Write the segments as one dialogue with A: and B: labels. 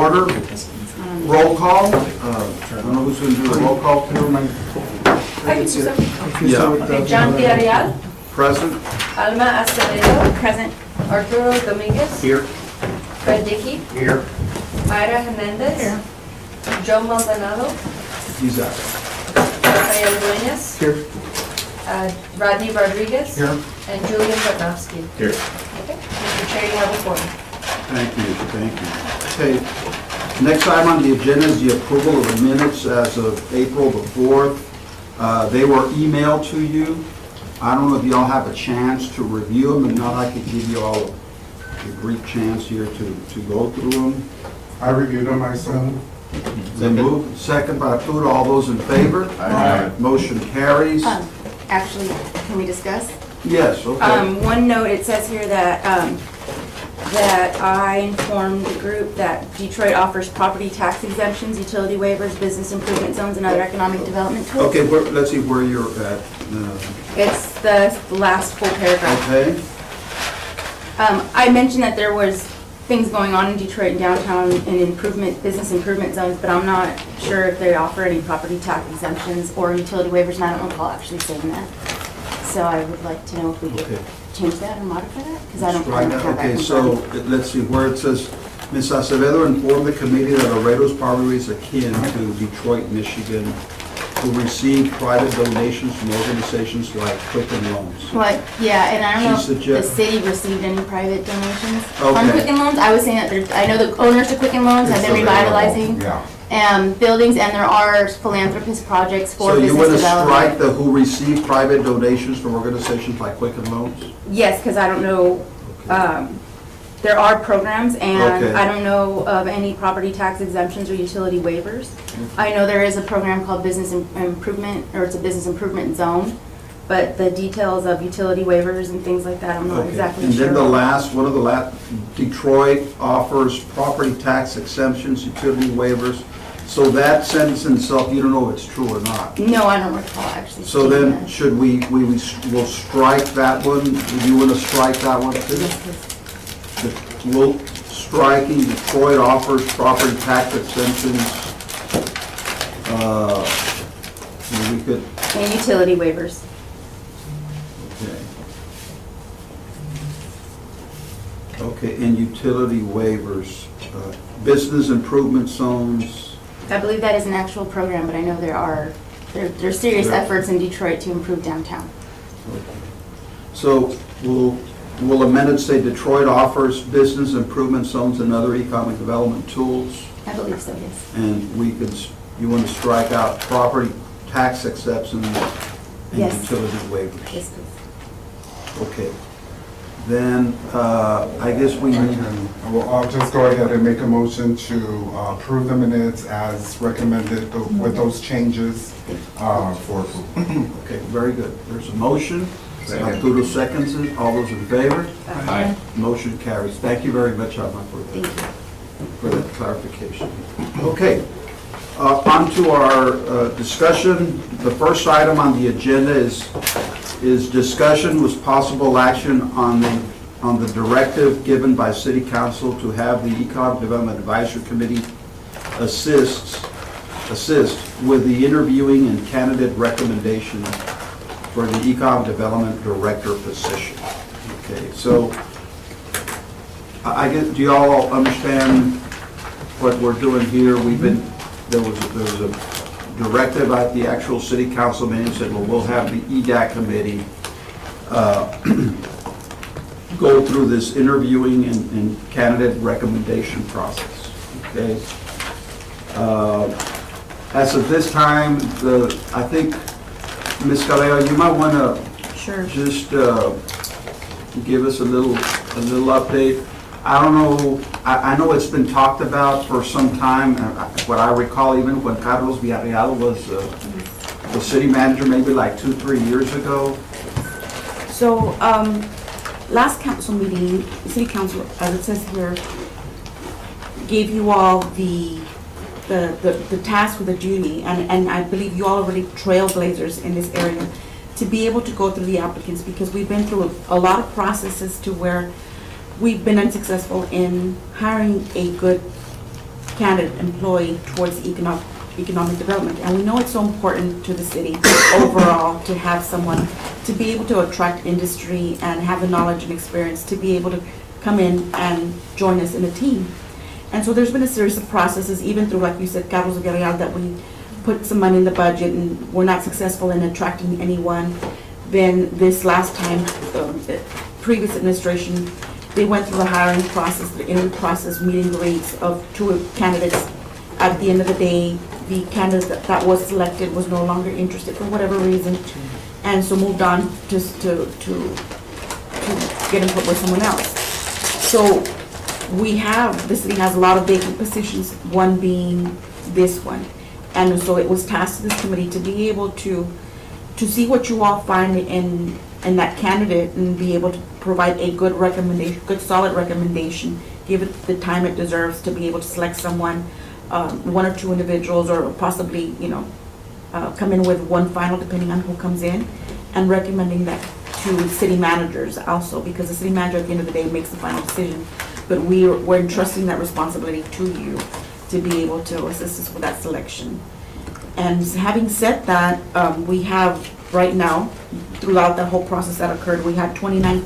A: order. Roll call. I don't know who's going to do the roll call tonight.
B: I can do something.
A: Yeah.
B: Okay, John Villarreal,
A: Present.
B: Alma Acevedo, present. Arturo Dominguez,
A: Here.
B: Fred Dickey,
A: Here.
B: Mayra Hernandez,
C: Here.
B: Joe Maldonado,
A: He's out.
B: Rafael Dueñas,
A: Here.
B: Rodney Rodriguez,
A: Here.
B: and Julian Bernowski.
A: Here.
B: Okay, Mr. Chair, you have a forum.
A: Thank you. Okay. Next item on the agenda is the approval of the minutes as of April the 4th. They were emailed to you. I don't know if y'all have a chance to review them, and now I could give you all a brief chance here to go through them.
C: I reviewed them myself.
A: Then move. Second by Arturo. All those in favor?
C: Aye.
A: Motion carries.
D: Actually, can we discuss?
A: Yes, okay.
D: One note, it says here that, that I informed the group that Detroit offers property tax exemptions, utility waivers, business improvement zones, and other economic development tools.
A: Okay, let's see where you're at.
D: It's the last full paragraph.
A: Okay.
D: I mentioned that there was things going on in Detroit and downtown in business improvement zones, but I'm not sure if they offer any property tax exemptions or utility waivers, and I don't recall actually saying that. So I would like to know if we could change that or modify that, because I don't have that.
A: Okay, so let's see where it says, Ms. Acevedo informed the committee that Laredo's property is akin to Detroit, Michigan, who receive private donations from organizations like Quicken Loans.
D: What, yeah, and I don't know if
A: She
D: the
A: suggest-
D: city received any private donations
A: Okay.
D: on Quicken Loans. I was saying that I know the owners to Quicken Loans have been
C: It's available,
D: revitalizing
C: Yeah.
D: buildings, and there are philanthropist projects for
A: So you
D: business
A: want to strike
D: development.
A: the who receive private donations from organizations like Quicken Loans?
D: Yes, because I don't know, there are programs, and
A: Okay.
D: I don't know of any property tax exemptions or utility waivers. I know there is a program called Business Improvement, or it's a business improvement zone, but the details of utility waivers and things like that, I'm not
A: Okay.
D: exactly
A: And
D: sure.
A: then the last, one of the last, Detroit offers property tax exemptions, utility waivers. So that sentence in itself, you don't know if it's true or not.
D: No, I don't recall actually.
A: So
D: seeing
A: then,
D: that.
A: should we'll strike that one? Do you want to strike that one too?
D: Yes, please.
A: We'll striking Detroit offers property tax exemptions. We could,
D: And utility waivers.
A: okay, and utility waivers, business improvement zones.
D: I believe that is an actual program, but I know there's serious
A: Yeah.
D: efforts in Detroit to improve downtown.
A: So we'll amend it to say Detroit offers business improvement zones and other economic development tools.
D: I believe so, yes.
A: And you want to strike out property tax exceptions and
D: Yes.
A: utility waivers.
D: Yes, please.
A: Okay. Then, I guess we need,
C: I'll just go ahead and make a motion to approve the minutes as recommended with those changes for approval.
A: okay, very good. There's a motion. Arturo seconds it. All those in favor?
C: Aye.
A: Motion carries. Thank you very much, Alma,
D: Thank you.
A: for that clarification. Okay, on to our discussion. The first item on the agenda is discussion with possible action on the directive given by City Council to have the Economic Development Advisory Committee assist with the interviewing and candidate recommendation for the Economic Development Director position. Okay, so I guess, do you all understand what we're doing here? There was a directive at the actual City Council meeting, said, well, we'll have the EDAC committee go through this interviewing and candidate recommendation process, okay? As of this time, I think, Ms. Caleo, you might want to
D: Sure.
A: just give us a little update. I don't know, I know it's been talked about for some time, what I recall even when Carlos Villarreal was the city manager, maybe like 2-3 years ago.
E: So, last council meeting, city council, as it says here, gave you all the task or the duty, and I believe you all already trailblazers in this area, to be able to go through the applicants, because we've been through a lot of processes to where we've been unsuccessful in hiring a good candidate employee towards economic development. And we know it's so important to the city overall to have someone to be able to attract industry and have the knowledge and experience to be able to come in and join us in a team. And so there's been a series of processes, even through, like you said, Carlos Villarreal, that we put some money in the budget and we're not successful in attracting anyone. Then this last time, the previous administration, they went through the hiring process, the interview process, meeting greets of 2 candidates. At the end of the day, the candidate that was selected was no longer interested for whatever reason, and so moved on just to get input with someone else. So the city has a lot of vacant positions, one being this one. And so it was tasked to this committee to be able to see what you all find in that candidate and be able to provide a good recommendation, good solid recommendation, give it the time it deserves to be able to select someone, 1 or 2 individuals, or possibly, come in with one final depending on who comes in, and recommending that to city managers also, because the city manager at the end of the day makes the final decision. But we're entrusting that responsibility to you to be able to assist us with that selection. And having said that, we have right now, throughout the whole process that occurred, we had 29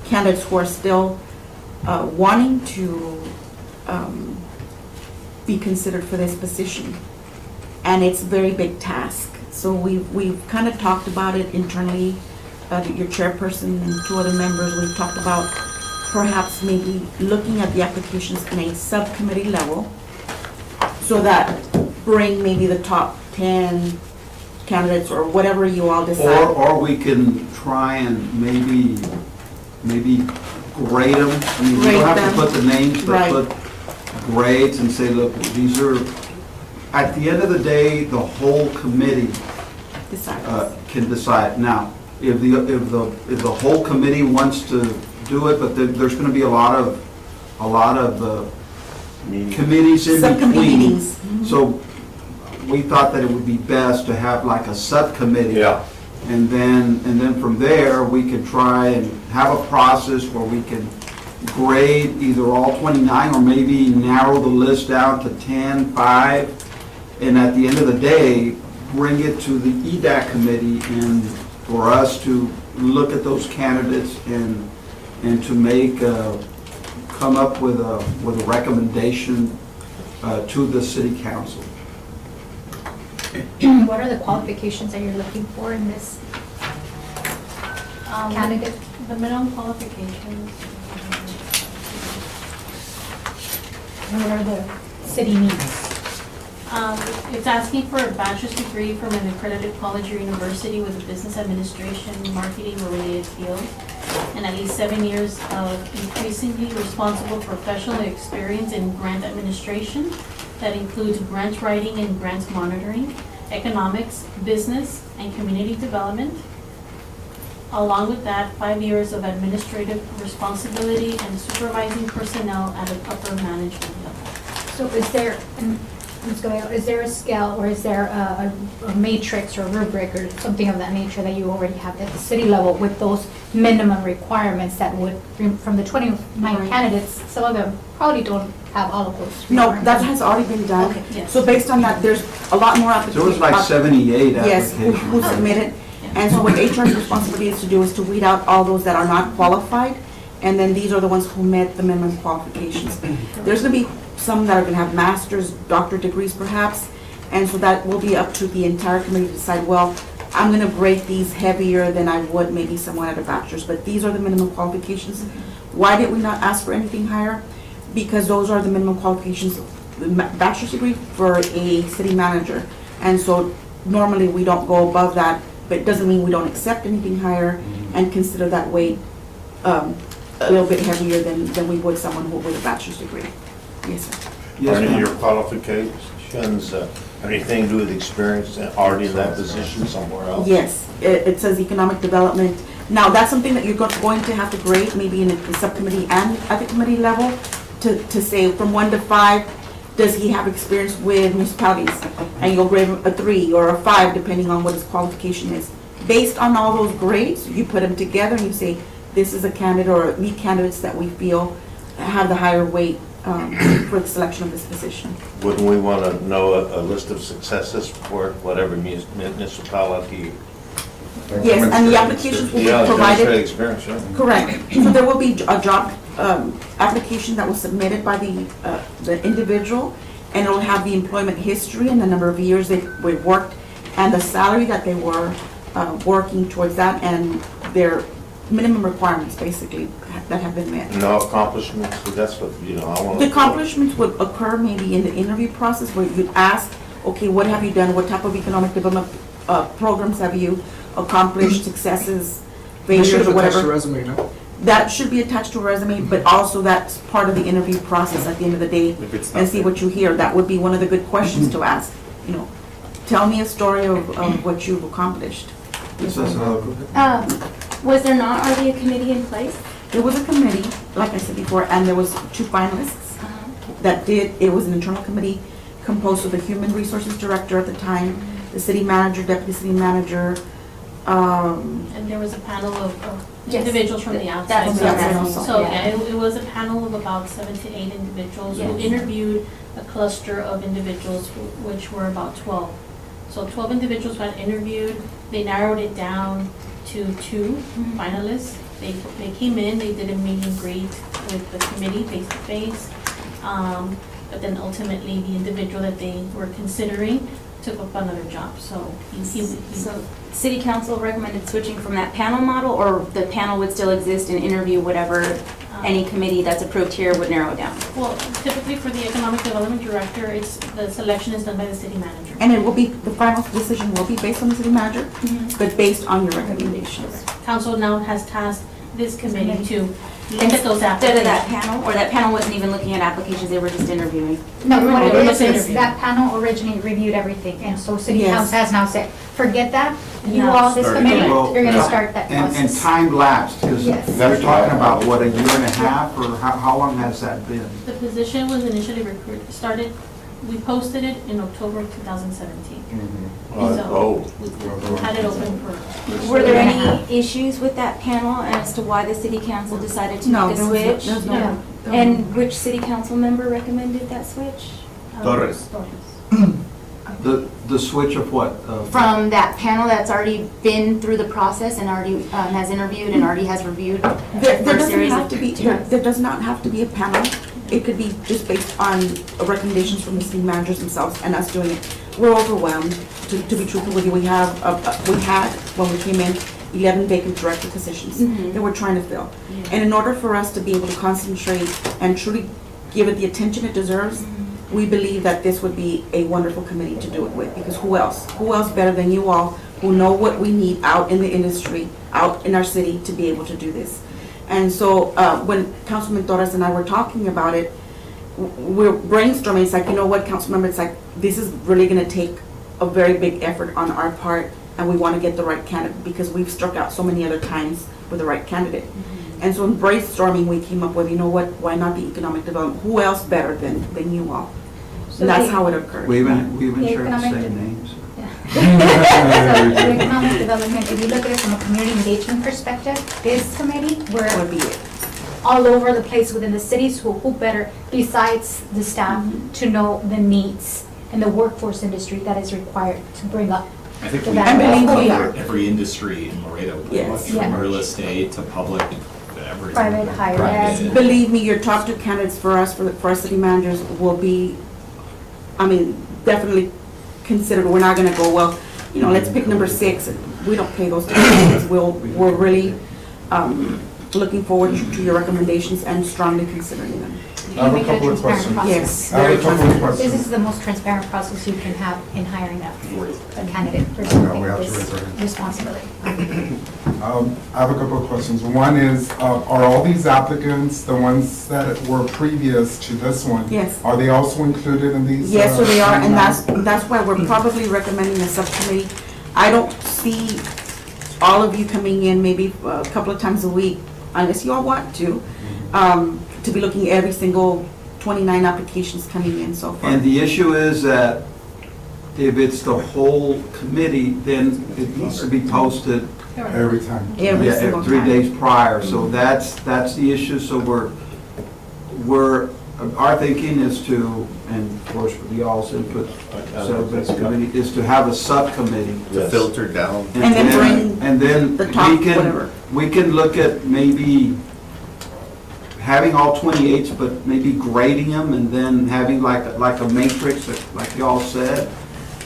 E: candidates who are still wanting to be considered for this position. And it's a very big task. So we've kind of talked about it internally, your chairperson and 2 other members. We've talked about perhaps maybe looking at the applications in a subcommittee level, so that bring maybe the top 10 candidates or whatever you all decide.
A: Or we can try and maybe grade them. I mean, you
E: Grade
A: don't have
E: them.
A: to put the names, but
E: Right.
A: put grades and say, look, these are, at the end of the day, the whole committee
E: Decide.
A: can decide. Now, if the whole committee wants to do it, but there's gonna be a lot of committees in
E: Subcommittee
A: between.
E: meetings.
A: So we thought that it would be best to have like a subcommittee.
F: Yeah.
A: And then from there, we could try and have a process where we can grade either all 29 or maybe narrow the list down to 10, 5. And at the end of the day, bring it to the EDAC committee and for us to look at those candidates and to make, come up with a recommendation to the city council.
G: What are the qualifications that you're looking for in this candidate?
H: The minimum qualifications.
G: What are the city needs?
H: It's asking for a bachelor's degree from an accredited college or university with a business administration, marketing, or related field, and at least 7 years of increasingly responsible professional experience in grant administration. That includes grant writing and grants monitoring, economics, business, and community development. Along with that, 5 years of administrative responsibility and supervising personnel at an upper management level.
G: So is there, is there a scale or is there a matrix or rubric or something of that nature that you already have at the city level with those minimum requirements that would, from the 29
E: Right.
G: candidates, some of them probably don't have all of those
E: No,
G: requirements.
E: that has already been done.
G: Okay,
H: yes.
E: So based on that, there's a lot more applications.
A: There was like 78
E: Yes, who
A: applications.
E: submitted. And so what HR's responsibility is to do is to weed out all those that are not qualified, and then these are the ones who met the minimum qualifications. There's gonna be some that are gonna have master's, doctorate degrees perhaps, and so that will be up to the entire committee to decide, well, I'm gonna grade these heavier than I would maybe someone at a bachelor's, but these are the minimum qualifications. Why did we not ask for anything higher? Because those are the minimum qualifications, the bachelor's degree for a city manager. And so normally we don't go above that, but it doesn't mean we don't accept anything higher and consider that weight a little bit heavier than we would someone who with a bachelor's degree. Yes, sir.
A: Yes,
F: Are any of
A: ma'am.
F: your qualifications have anything to do with experience already in that position somewhere else?
E: Yes, it says economic development. Now, that's something that you're going to have to grade, maybe in the subcommittee and at the committee level, to say from 1 to 5, does he have experience with municipalities? And you'll grade him a 3 or a 5, depending on what his qualification is. Based on all those grades, you put them together and you say, this is a candidate or the candidates that we feel have the higher weight for the selection of this position.
F: Wouldn't we want to know a list of successes for whatever municipality?
E: Yes, and the applications will be
F: Yeah,
E: provided.
F: demonstrated experience, yeah.
E: Correct. So there will be a job application that was submitted by the individual, and it'll have the employment history and the number of years they worked, and the salary that they were working towards that, and their minimum requirements, basically, that have been met.
F: No accomplishments, so that's what, I want to.
E: The accomplishments would occur maybe in the interview process, where you'd ask, okay, what have you done? What type of economic development programs have you accomplished, successes, failures, or whatever?
I: resume, no?
E: That should be attached to a resume, but also that's part of the interview process at the end of the day,
I: If it's
E: and
I: not
E: see what you hear. That would be one of the good questions to ask, tell me a story of what you've accomplished.
A: This is, go ahead.
D: Was there not already a committee in place?
E: There was a committee, like I said before, and there was 2 finalists that it was an internal committee composed of the human resources director at the time, the city manager, deputy city manager,
H: And there was a panel of
D: Yes.
H: individuals from the outside.
E: That's what I'm saying.
H: So, yeah, it was a panel of about 7 to 8 individuals who
D: Yes.
H: interviewed a cluster of individuals, which were about 12. So 12 individuals got interviewed. They narrowed it down to 2 finalists. They came in, they did a meet and greet with the committee face to face. But then ultimately, the individual that they were considering took up another job. So
D: So city council recommended switching from that panel model, or the panel would still exist and interview whatever any committee that's approved here would narrow it down?
H: Well, typically for the economic development director, the selection is done by the city manager.
E: and it will be, the final decision will be based on the city manager, but based on your recommendations.
H: Council now has tasked this committee to look at those
D: Instead of that
H: applications.
D: panel, or that panel wasn't even looking at applications, they were just interviewing?
G: No, what it
H: We're
G: is,
H: looking
G: is
H: at-
G: that panel originally reviewed everything, and so city
E: Yes.
G: council has now said, forget that, you
D: No.
G: all, this
I: Start
G: committee,
A: Well,
G: you're gonna start that
A: And
G: process.
A: time lapsed, because
G: Yes.
A: they're talking about, what, a year and a half, or how long has that been?
H: The position was initially we posted it in October of 2017. So we had it open for.
D: Were there any issues with that panel as to why the city council decided to
E: No,
D: make a
E: there was
D: switch?
E: no.
D: And which city council member recommended that switch?
I: Torres.
A: The switch of what?
D: From that panel that's already been through the process and already has interviewed and already has reviewed
E: There
D: for a
E: doesn't
D: series
E: have
D: of
E: to be, there does not have to be a panel. It could be just based on recommendations from the city managers themselves and us doing it. We're overwhelmed, to be truthful with you. We had, when we came in, 11 vacant director positions that we're trying to fill. And in order for us to be able to concentrate and truly give it the attention it deserves, we believe that this would be a wonderful committee to do it with, because who else? Who else better than you all who know what we need out in the industry, out in our city, to be able to do this? And so when Councilman Torres and I were talking about it, we're brainstorming. It's like, you know what, Councilmember, it's like, this is really going to take a very big effort on our part, and we want to get the right candidate, because we've struck out so many other times with the right candidate. And so in brainstorming, we came up with, you know what, why not the economic development? Who else better than you all?
G: So
E: And that's
G: the-
E: how it occurred.
A: We even
G: The
A: shared the
G: economic
A: same
G: de-
A: names.
G: So the economic development, if you look at it from a community engagement perspective, this committee, we're
E: Would be it.
G: all over the place within the cities, who better, besides the staff, to know the needs and the workforce industry that is required to bring up.
J: I think
G: the
J: we
G: value.
E: And believe we
G: of
E: are.
J: every industry in Laredo, pretty
E: Yes.
J: much,
G: Yeah.
J: from real estate to public, everything.
G: Private, higher
J: Private.
G: ed.
E: Believe me, your top 2 candidates for us, for our city managers, will be, definitely considered. We're not gonna go, well, let's pick number 6. We don't pay those candidates. We're really looking forward to your recommendations and strongly considering them.
C: I have a
G: Make it
C: couple of
G: transparent
C: questions.
G: process.
E: Yes.
C: I have a couple of
G: This
C: questions.
G: is the most transparent process you can have in hiring a candidate for
C: No, we
G: something
C: have to
G: this
C: raise our hands.
G: responsibility.
C: I have a couple of questions. One is, are all these applicants, the ones that were previous to this one?
E: Yes.
C: Are they also included in these?
E: Yes, so they are, and
C: now?
E: that's why we're probably recommending a subcommittee. I don't see all of you coming in maybe a couple of times a week, unless you all want to be looking at every single 29 applications coming in so far.
A: And the issue is that if it's the whole committee, then it needs to be posted
C: Every time.
E: Every single
A: 3
E: time.
A: days prior. So that's the issue. So we're our thinking is to, and of course with y'all's input, so this committee, is to have a subcommittee.
F: To
J: Yes.
F: filter down.
E: And then bring
A: And then
E: the top, whatever.
A: we can look at maybe having all 28s, but maybe grading them and then having like a matrix, like y'all said.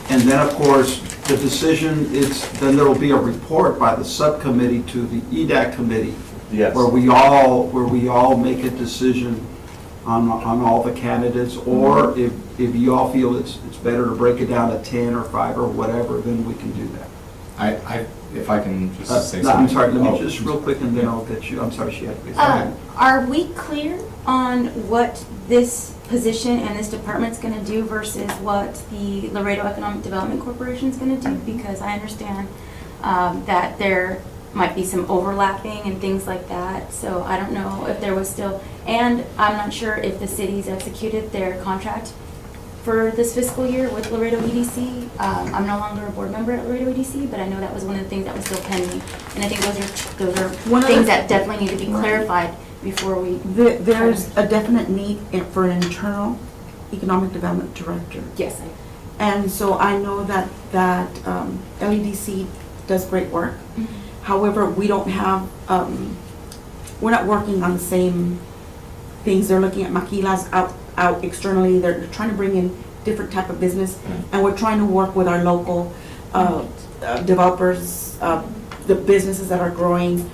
A: And then, of course, the decision is, then there'll be a report by the subcommittee to the EDAC committee.
F: Yes.
A: Where we all make a decision on all the candidates, or if you all feel it's better to break it down to 10 or 5 or whatever, then we can do that.
J: If I can just say
A: No,
J: something.
A: I'm sorry, let me
J: Oh.
A: just real quick and then I'll get you, I'm sorry, she had to.
D: Are we clear on what this position and this department's gonna do versus what the Laredo Economic Development Corporation's gonna do? Because I understand that there might be some overlapping and things like that, so I don't know if there was still, and I'm not sure if the city's executed their contract for this fiscal year with Laredo EDC. I'm no longer a board member at Laredo EDC, but I know that was one of the things that was still pending. And I think those are
E: One of
D: things
E: the-
D: that definitely need to be clarified before we.
E: There's a definite need for an internal economic development director.
D: Yes,
E: And so I know that LEDC does great work. However, we don't have, we're not working on the same things. They're looking at maquilas out externally. They're trying to bring in different type of business. And we're trying to work with our local developers, the businesses that are growing,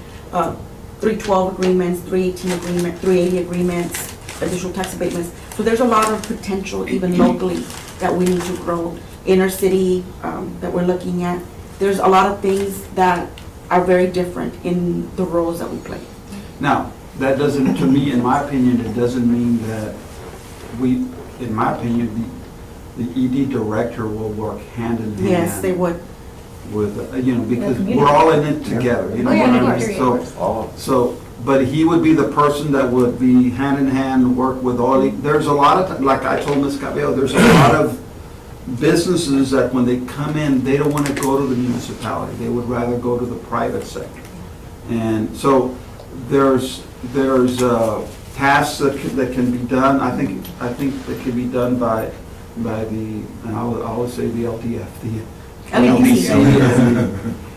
E: 312 agreements, 318 agreement, 380 agreements, additional tax abatements. So there's a lot of potential even locally that we need to grow. Inner city that we're looking at. There's a lot of things that are very different in the roles that we play.
A: Now, that doesn't, to me, in my opinion, it doesn't mean that we, in my opinion, the ED director will work hand in hand.
E: Yes, they would.
A: With, because we're all in it together, you know
B: Oh, yeah,
A: what I
B: of
A: mean?
B: course.
A: So, but he would be the person that would be hand in hand, work with all, there's a lot of, like I told Ms. Cabello, there's a lot of businesses that when they come in, they don't want to go to the municipality. They would rather go to the private sector. And so there's tasks that can be done. I think that can be done by the, and I always say the LTF, the LDC,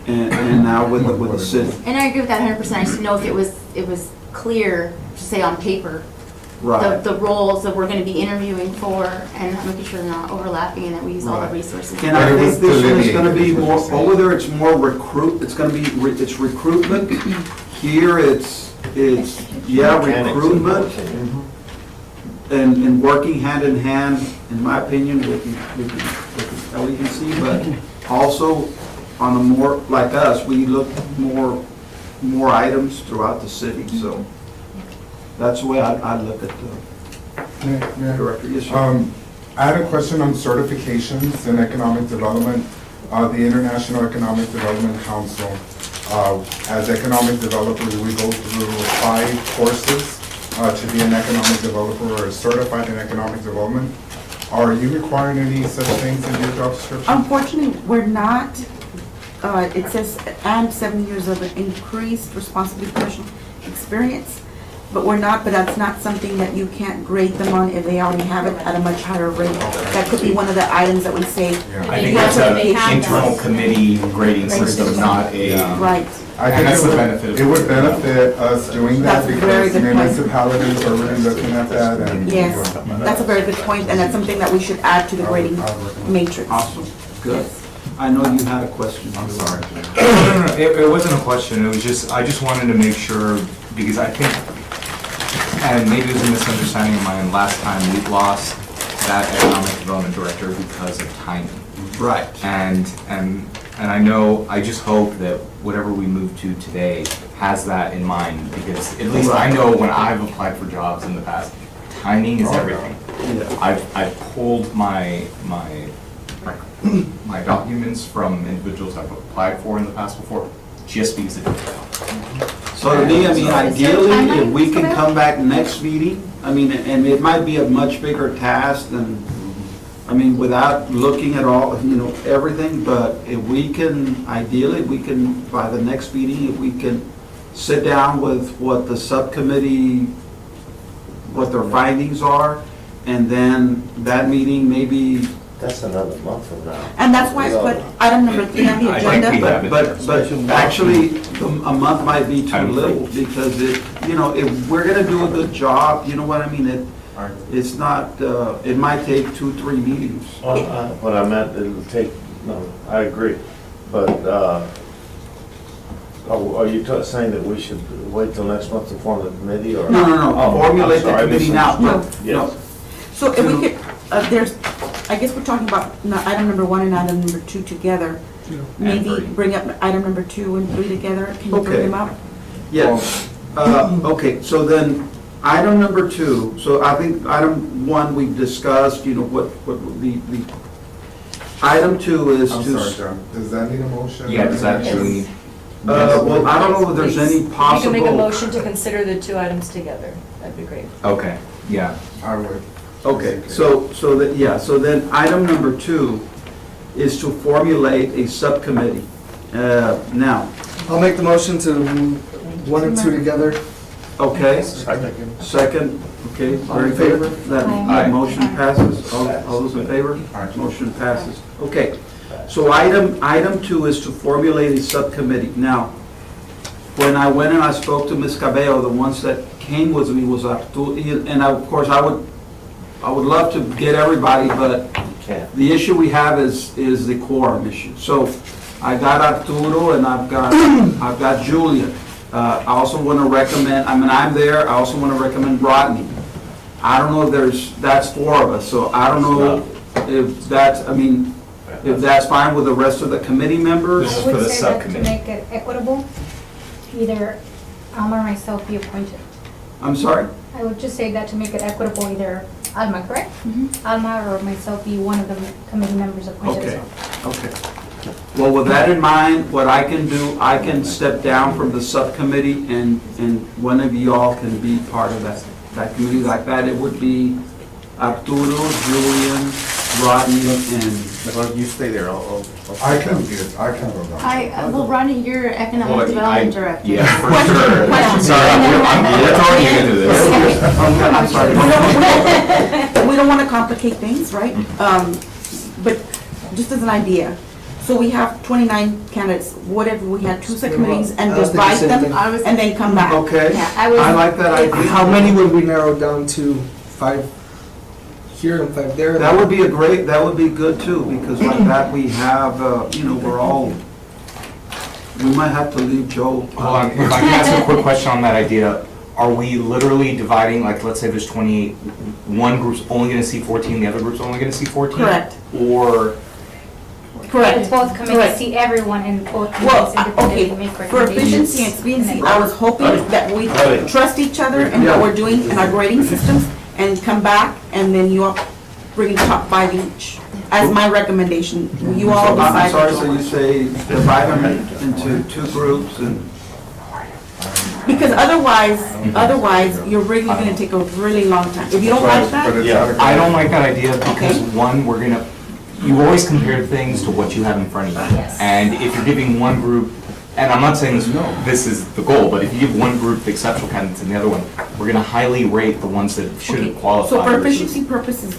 A: and now with the city.
D: and I agree with that 100%. I just didn't know if it was clear to say on paper
A: Right.
D: the roles that we're going to be interviewing for, and making sure they're not overlapping and that we use all the
A: Right.
D: resources.
A: And I
C: But it
A: think
C: was
A: this one is gonna be
C: delineated,
A: more,
C: is what you're
A: over there, it's more it's gonna be, it's recruitment. Here, it's recruitment and working hand in hand, in my opinion, with LEDC, but also on a more, like us, we look more items throughout the city, so that's the way I look at the director. Yes, sir.
C: I had a question on certifications in economic development. The International Economic Development Council, as economic developers, we go through 5 courses to be an economic developer or certified in economic development. Are you requiring any such things in your job description?
E: Unfortunately, we're not. It says, and 7 years of increased responsibility professional experience. But we're not, but that's not something that you can't grade them on if they already have it at a much higher rate. That could be one of the items that we say.
C: Yeah.
J: I think
E: Yeah,
J: that's
E: so
J: an
E: they have
J: internal
E: those.
J: committee grading
E: Grading
J: system,
E: system.
J: not a.
E: Right.
C: I
J: And
C: think
J: that's the benefit of
C: it would
J: it.
C: benefit us doing that
E: That's a very
C: because
E: good point.
C: municipalities are really looking at that and.
E: Yes, that's a very good point, and that's something that we should add to the grading matrix.
A: Awesome, good. I know you had a question.
J: I'm sorry. It wasn't a question, it was just, I just wanted to make sure, because I think, and maybe it was a misunderstanding of mine, last time we lost that economic development director because of timing.
A: Right.
J: And I know, I just hope that whatever we move to today has that in mind, because at least I know when I've applied for jobs in the past, timing is everything.
A: Yeah.
J: I've pulled my documents from individuals I've applied for in the past before, just because it didn't fail.
A: So to me, I mean,
B: So is there a
A: ideally, if
B: timeline
A: we
B: for
A: can
B: that?
A: come back next meeting, I mean, and it might be a much bigger task than, I mean, without looking at all, everything, but if we can, ideally, we can, by the next meeting, if we can sit down with what the subcommittee what their findings are, and then that meeting maybe,
F: That's another month from now.
E: And that's why I put item number 3 on the
J: I think we
E: agenda.
J: have it
A: but actually, a month might be
J: I
A: too
J: don't
A: little, because if we're gonna do a good job, you know what I mean, it's not, it might take 2-3 meetings.
F: What I meant, it'll take, no, I agree, but, are you saying that we should wait till next month to form the committee, or?
A: No,
F: Oh,
A: formulate
F: I'm
A: the
F: sorry, I
A: committee now, but,
F: misunderstood.
A: no.
F: Yes.
E: So if we could, I guess we're talking about item number 1 and item number 2 together. Maybe
J: three.
E: bring up item number 2 and 3 together. Can you
A: Okay.
E: bring them up?
A: Yes. Okay, so then, item number 2, so I think item 1 we've discussed, what would be, item 2 is
C: I'm
A: to.
C: sorry, John, does that need a motion?
J: Yeah, does that actually?
A: Well, I don't know if there's any
B: If you can make a
A: possible.
B: motion to consider the two items together, that'd be great.
J: Okay, yeah.
C: I would.
A: Okay, so then item number 2 is to formulate a subcommittee. Now,
I: I'll make the motion to 1 and 2 together.
A: okay,
F: Second.
A: second, okay,
I: All
A: very
I: in favor?
A: favor? That
J: Aye.
A: motion passes, all those in favor?
C: Aye.
A: Motion passes. Okay, so item 2 is to formulate a subcommittee. Now, when I went and I spoke to Ms. Cabello, the ones that came with me was Arturo, and of course, I would love to get everybody, but
F: Can't.
A: the issue we have is the quorum issue. So I got Arturo and I've got Julian. I also want to recommend, I'm there, I also want to recommend Rodney. I don't know if that's 4 of us, so I don't know if that's fine with the rest of the committee members.
J: This is
G: I
J: for
G: would
J: the
G: say that to
J: subcommittee.
G: make it equitable, either Alma or myself be appointed.
A: I'm sorry?
G: I would just say that to make it equitable, either Alma, correct? Alma or myself be one of the committee members appointed as
A: Okay,
G: well.
A: okay. Well, with that in mind, what I can do, I can step down from the subcommittee and one of y'all can be part of that committee like that. It would be Arturo, Julian, Rodney, and,
I: Well, you stay there,
C: I can go down.
D: Well, Ronnie, you're economic
J: Well,
D: development director.
J: Yeah, for sure.
E: Question.
J: Sorry, we're throwing you into this.
A: I'm sorry.
E: We don't want to complicate things, right? But just as an idea, so we have 29 candidates. What if we had 2 subcommittees and
I: I was thinking
E: divide
I: same
E: them
I: thing.
E: and then come back?
A: Okay,
E: Yeah,
A: I like that idea.
I: How many would we narrow down to? 5 here and 5 there?
A: That would be good too, because like that we have, we're all, we might have to leave Joe.
J: Hold on, if I can ask a quick question on that idea, are we literally dividing, like, let's say there's 28, one group's only gonna see 14, the other group's only gonna see 14?
E: Correct.
J: Or,
E: Correct.
G: Both committees
E: Correct.
G: see everyone and both
E: Well,
G: committees independently
E: okay,
G: make
E: for
G: recommendations.
E: efficiency and expediency, I was hoping that we
F: Right.
E: trust each other and what we're doing in our grading systems and come back and then you all bring the top 5 each as my recommendation. You all
A: So, I'm
E: decide.
A: sorry,
E: which
A: so
E: one.
A: you say divide them into 2 groups and,
E: Because otherwise, you're really gonna take a really long time. If you don't like
C: But
E: that,
C: it's
F: Yeah.
C: not a-
J: I don't like that idea because,
E: Okay.
J: one, you always compare things to what you have in front of you.
B: Yes.
J: And if you're giving one group, and I'm not saying this is the goal, but if you give one group the exceptional candidates and the other one, we're gonna highly rate the ones that
E: okay,
J: shouldn't qualify.
E: so for
J: versus-
E: efficiency purposes,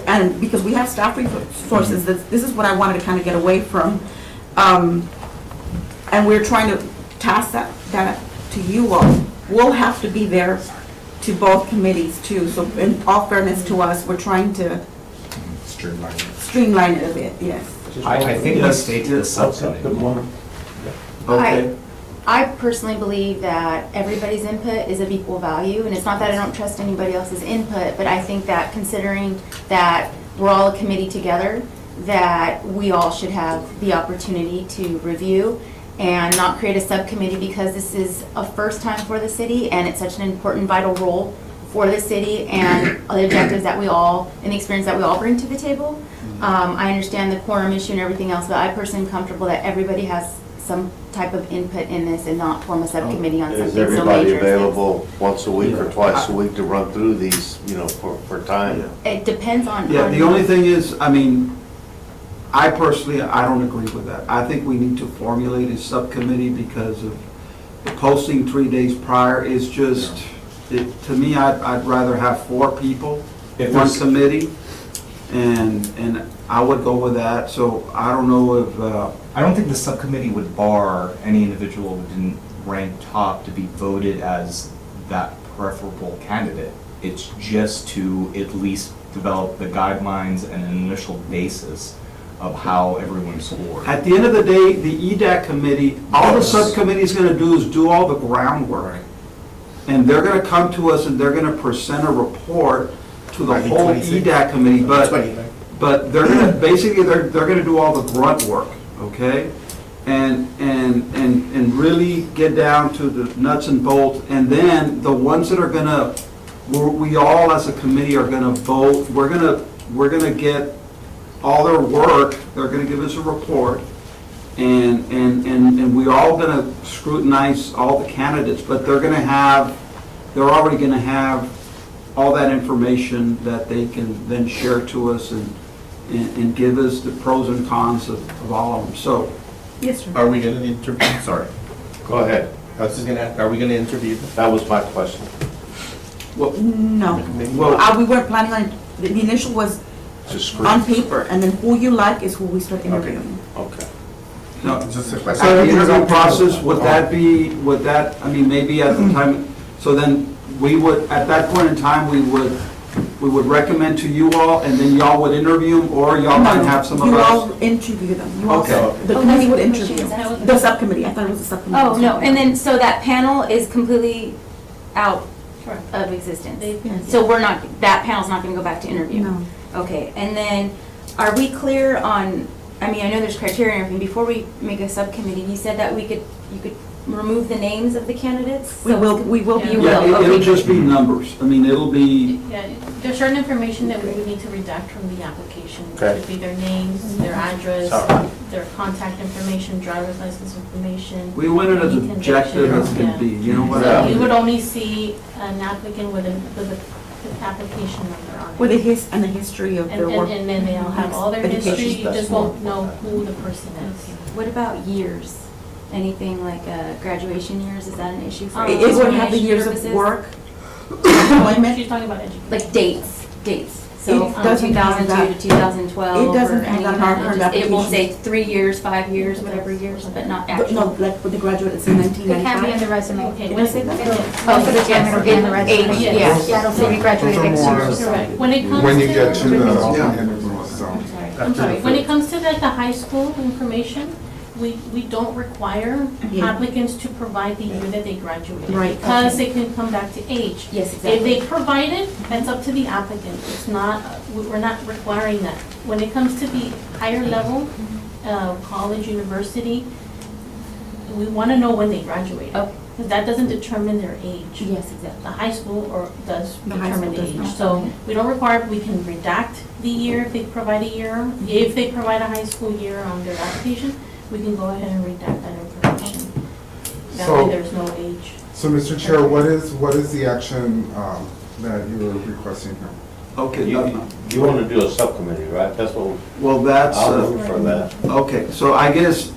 E: and because we have staff resources, this is what I wanted to kind of get away from. And we're trying to task that to you all. We'll have to be there to both committees too. So in all fairness to us, we're trying to
C: Streamline.
E: streamline it a bit, yes.
J: I think we
A: Yes,
J: stay to the
A: yes.
J: subcommittee.
A: okay.
D: I personally believe that everybody's input is of equal value, and it's not that I don't trust anybody else's input, but I think that considering that we're all a committee together, that we all should have the opportunity to review and not create a subcommittee because this is a first time for the city and it's such an important, vital role for the city and the objectives that we all, and the experience that we all bring to the table. I understand the quorum issue and everything else, but I personally am comfortable that everybody has some type of input in this and not form a subcommittee on something
F: Is
D: so major.
F: everybody
D: as this.
F: available once a week or twice a week to run through these, for time?
D: It depends on.
A: Yeah, the only thing is, I personally, I don't agree with that. I think we need to formulate a subcommittee because of the posting 3 days prior is just, to me, I'd rather have 4 people,
J: If
A: one
J: there's-
A: committee, and I would go with that. So I don't know if,
J: I don't think the subcommittee would bar any individual who didn't rank top to be voted as that preferable candidate. It's just to at least develop the guidelines and an initial basis of how everyone scored.
A: at the end of the day, the EDAC committee, all the subcommittee's gonna do is do all the groundwork. And they're gonna come to us and they're gonna present a report to the whole EDAC committee, but they're gonna, basically, they're gonna do all the grunt work, okay? And really get down to the nuts and bolts, and then the ones that are gonna, we all as a committee are gonna vote, we're gonna get all their work, they're gonna give us a report, and we're all gonna scrutinize all the candidates, but they're already gonna have all that information that they can then share to us and give us the pros and cons of all of them. So,
E: Yes, sir.
K: Are we gonna interview, sorry,
F: Go ahead.
K: I was just gonna ask, are we gonna interview them?
F: That was my question.
E: No.
A: well,
E: We weren't planning on, the initial was
F: Just
E: on
F: screen.
E: paper, and then who you like is who we start interviewing.
F: Okay.
A: no,
C: Just a
A: at
C: question.
A: the interview process, would that, I mean, maybe at the time, so then we would, at that point in time, we would recommend to you all, and then y'all would interview them, or y'all might have some of
E: You
A: us?
E: all interview them. You all,
A: Okay.
E: the
D: Oh,
E: committee would
D: that's what the
E: interview.
D: question is asking.
E: The subcommittee, I thought it was a subcommittee.
D: Oh, no, and then, so that panel is completely out
H: Correct.
D: of existence?
H: They-
E: Yes.
D: So we're not, that panel's not gonna go back to interview?
E: No.
D: Okay, and then, are we clear on, I mean, I know there's criteria and everything, before we make a subcommittee, you said that you could remove the names of the candidates?
E: We
D: So
E: will,
D: it's-
E: we will be.
D: You
A: Yeah,
D: will,
A: it'll
D: okay.
A: just be numbers. I mean, it'll be,
H: Yeah, there's certain information that we would need to redact from the application.
F: Okay.
H: It would be their names, their address,
F: Sorry.
H: their contact information, driver's license information.
A: we want it as
H: any
A: objective as
H: convictions,
A: can be, you know what
H: So
A: I
H: you
A: mean?
H: would only see an applicant with an application number on it.
E: With and the history of their work.
H: And then they'll have all their
E: Education.
H: history, you
F: That's
H: just won't know who the person is.
D: What about years? Anything like graduation years, is that an issue for?
H: It
E: It would have the
D: information
E: years of
D: purposes?
E: work, employment.
H: She's talking about education.
D: Like dates. So
E: It
D: from
E: doesn't have
D: 2002
E: that.
D: to 2012.
E: It doesn't
D: or
E: have
D: any
E: that in
D: of
E: our
D: that.
E: current
D: It will say
E: application.
D: 3 years, 5 years, whatever years, but not
E: But
D: actual.
E: no, like with the graduate, it's in
G: It can't be in
E: 1995.
G: the resume.
H: Okay,
E: Did I say that?
D: Oh, for the
G: It'll be in the resume.
D: age,
H: yes.
G: That'll say you graduated
C: Those
G: next
C: are
G: year.
C: more-
G: so-
H: Correct. When it comes
C: When you get to the
A: Yeah.
C: interviews, so.
H: I'm sorry, when it comes to like the high school information, we don't require
E: Yeah.
H: applicants to provide the year that they graduated.
E: Right,
H: Because
E: okay.
H: it can come back to age.
D: Yes,
H: If they
D: exactly.
H: provide it, that's up to the applicant. It's not, we're not requiring that. When it comes to the higher level, college, university, we want to know when they graduated.
D: Okay.
H: Because that doesn't determine their age.
D: Yes, exactly.
H: The high school or does
E: The high
H: determine
E: school
H: the
E: does
H: age.
E: not.
H: So we don't require, we can redact the year if they provide a year. If they provide a high school year on their application, we can go ahead and redact that information. That
C: So-
H: way there's no age.
C: So, Mr. Chair, what is the action that you're requesting here?
A: Okay,
F: You want to do a subcommittee, right? That's what,
A: well, that's,
F: I'll move for that.
A: okay, so I guess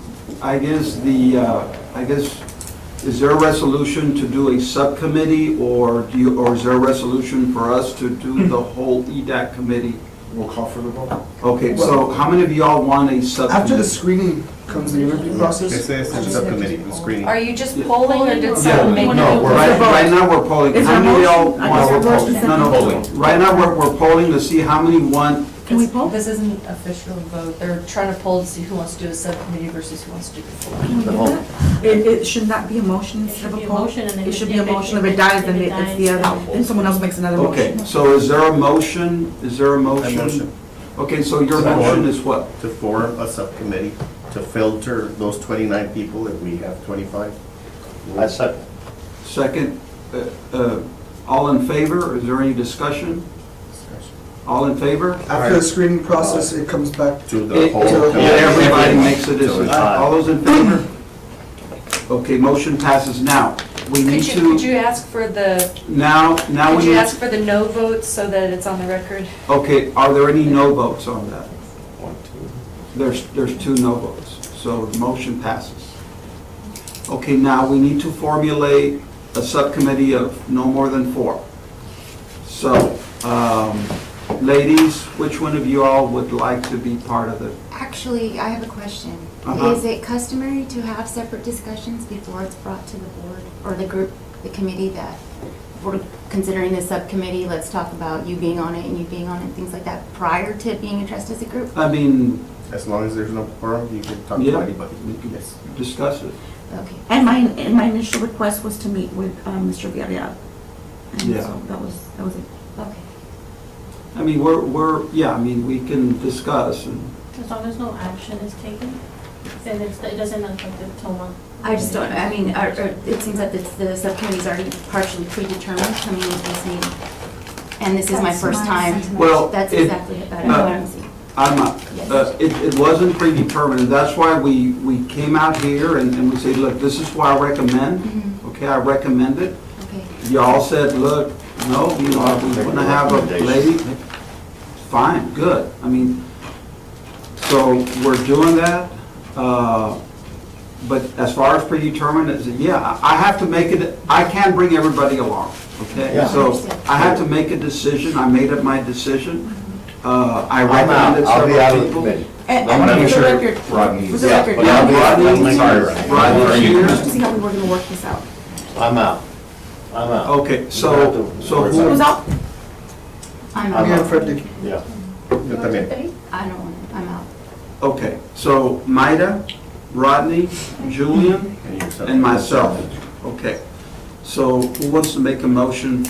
A: is there a resolution to do a subcommittee, or is there a resolution for us to do the whole EDAC committee?
C: We'll call for the vote.
A: Okay, so how many of y'all want a subcommittee?
I: After the screening comes the interview process.
K: It says in subcommittee, the screening.
B: Are you just polling or did
H: Yeah,
B: someone
H: we
B: make?
H: wanna
C: No,
H: do-
C: we're-
A: Right now, we're polling.
E: Is
A: How
E: there a
A: many of y'all
E: motion?
A: want?
E: Is there a motion?
A: No, no, right now, we're polling to see how many want.
E: Can we poll?
B: This isn't official vote. They're trying to poll to see who wants to do a subcommittee versus who wants to do the full.
E: Can we do
F: The whole-
E: that? It should not be a motion
H: It
E: instead
H: should
E: of
H: be
E: a
H: a
E: poll.
H: motion and then
E: It should be a
H: if it-
E: motion, if it dies, then
H: if it
E: it's the
H: dies,
E: other, then someone else makes another
A: Okay,
E: motion.
A: so is there a motion? Is there a motion?
K: motion.
A: Okay, so your
K: Support.
A: motion is what?
K: To form a subcommittee to filter those 29 people if we have 25.
F: I second.
A: Second, all in favor? Is there any discussion? All in favor?
I: After the screening process, it comes back.
K: To the whole.
I: to-
K: committee.
A: Everybody makes a decision.
F: Aye.
A: All those in favor? Okay, motion passes. Now, we need
B: Could
A: to,
B: you ask for the,
A: now
B: could
A: we
B: you
A: need,
B: ask for the no votes so that it's on the record?
A: okay, are there any no votes on that?
F: 1, 2.
A: There's 2 no votes, so the motion passes. Okay, now we need to formulate a subcommittee of no more than 4. So, ladies, which one of you all would like to be part of it?
D: Actually, I have a question.
A: Uh-huh.
D: Is it customary to have separate discussions before it's brought to the board or the group, the committee that we're considering this subcommittee, let's talk about you being on it and you being on it, things like that, prior to being addressed as a group?
A: I mean,
K: As long as there's no quorum, you can talk to
A: yeah,
K: anybody.
A: we can
K: Yes.
A: discuss it.
D: Okay.
E: And my initial request was to meet with Mr. Villarreal. And
A: Yeah.
E: so that was it.
D: Okay.
A: I mean, I mean, we can discuss and,
H: As long as no action is taken, then it doesn't affect the tone.
D: I just don't, I mean, it seems that the subcommittee's already partially predetermined coming into this meeting. And this is my
E: That's
D: first
E: my
D: time.
E: sentiment.
A: Well,
D: That's
A: it-
D: exactly what I'm seeing.
A: I'm not, it wasn't predetermined. That's why we came out here and we said, look, this is what I recommend.
D: Mhm.
A: Okay, I recommend it.
D: Okay.
A: Y'all said, look, no, we want to have a lady. Fine, good. I mean, so we're doing that. But as far as predetermined, yeah, I have to make it, I can't bring everybody along, okay?
F: Yeah.
A: So I have to make a decision. I made up my decision. I
F: I'm out,
A: recommended
F: I'll be
A: several
F: out of the
A: people.
F: committee.
E: And
J: I want to
E: for
J: make
E: the
J: sure
E: record,
J: Rodney.
E: for the
F: Yeah,
E: record,
F: but I'll be out.
A: Rodney-
F: Sorry, Ryan.
A: Rodney's here.
E: to see how we were gonna work this out.
F: I'm out. I'm out.
A: Okay, so
E: Who's
A: who,
E: out?
D: I'm
F: I'm
I: Me
D: out.
I: and Fred did.
F: Yeah.
K: Yo también.
D: I don't want it. I'm out.
A: okay, so Maida, Rodney, Julian,
K: And yourself.
A: and myself. Okay, so who wants to make a motion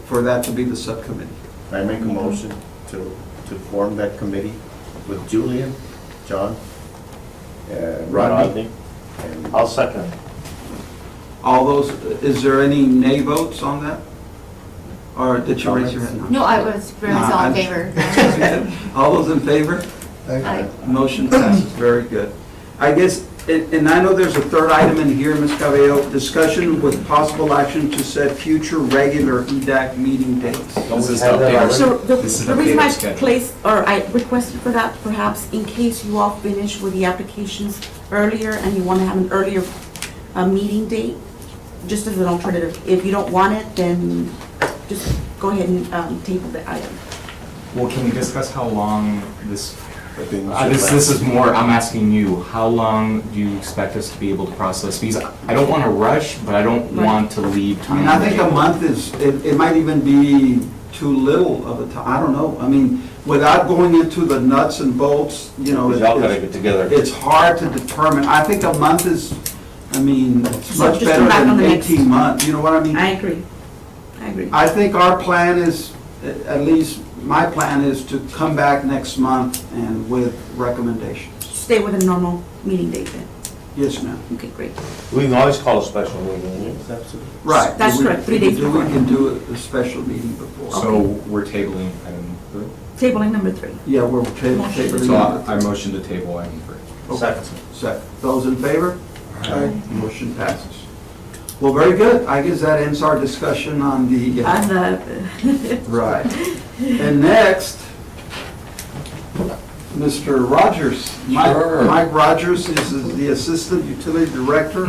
A: for that to be the subcommittee?
K: I make a motion to form that committee with Julian, John, Rodney, and
F: I'll second.
A: All those, is there any nay votes on that? Or did you raise your hand?
D: No, I was very
A: No,
D: much all in
A: I'm-
D: favor.
A: All those in favor?
D: Aye.
A: Motion passes, very good. I guess, and I know there's a third item in here, Ms. Cabello, discussion with possible action to set future regular EDAC meeting dates.
J: This is
F: Have that
J: updated.
F: already?
E: So
J: This is
E: the
J: an
E: reason I
J: updated schedule.
E: placed, or I requested for that, perhaps in case you all finish with the applications earlier and you want to have an earlier meeting date, just as an alternative. If you don't want it, then just go ahead and table the item.
J: Well, can we discuss how long this,
K: I think we should
J: this is more, I'm asking you, how long do you expect us to be able to process? Because I don't want to rush, but I don't
E: Right.
J: want to leave
A: I
J: time.
A: mean, I think a month is, it might even be too little of a time, I don't know. I mean, without going into the nuts and bolts, you know,
F: Y'all gotta
A: it's
F: get together.
A: it's hard to determine. I think a month is, I mean, it's
E: So
A: much
E: just
A: better
E: come back on
A: than
E: the next-
A: 18 months, you know what I mean?
E: I agree. I agree.
A: I think our plan is, at least my plan is to come back next month and with recommendations.
E: Stay with a normal meeting date then.
A: Yes, ma'am.
E: Okay, great.
F: We can always call a special meeting.
K: Yes, absolutely.
A: Right.
E: That's correct, 3 days
A: We
E: before.
A: can do a special meeting before.
J: So we're tabling item 3?
E: Tabling number 3.
A: Yeah, we're
E: Motion.
A: tabling.
J: So I motion to table item 3.
A: Okay.
F: Second.
A: Second. Those in favor? Motion passes. Well, very good. I guess that ends our discussion on the.
E: And
A: Right. And next, Mr. Rogers. Mike Rogers is the Assistant Utility Director.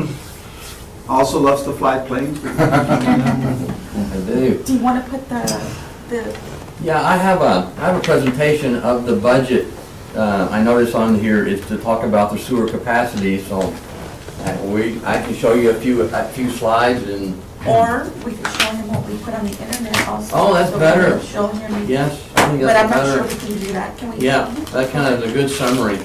A: Also loves to fly planes.
L: I do.
E: do you want to put the,
L: Yeah, I have a presentation of the budget. I notice on here is to talk about the sewer capacity, so I can show you a few slides and,
E: or we could show him what we put on the internet also.
L: Oh, that's
E: So we
L: better.
E: can Show him.
L: yes, I think
E: But I'm
L: that's
E: not sure
L: better.
E: we can do that. Can we?
L: Yeah, that kind of is a good summary.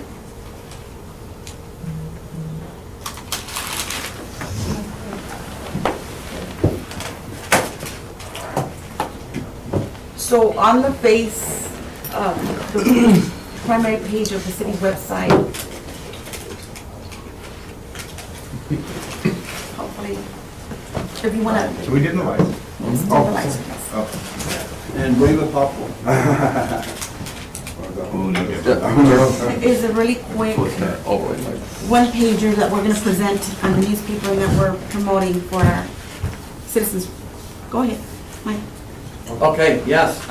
E: So on the face, the primary page of the city website, hopefully, if you want to,
J: So we did the lights.
E: stabilize it.
A: And wave a popcorn.
E: Is a really quick one pager that we're going to present on the newspaper and that we're promoting for our citizens. Go ahead, Mike.
L: Okay, yes.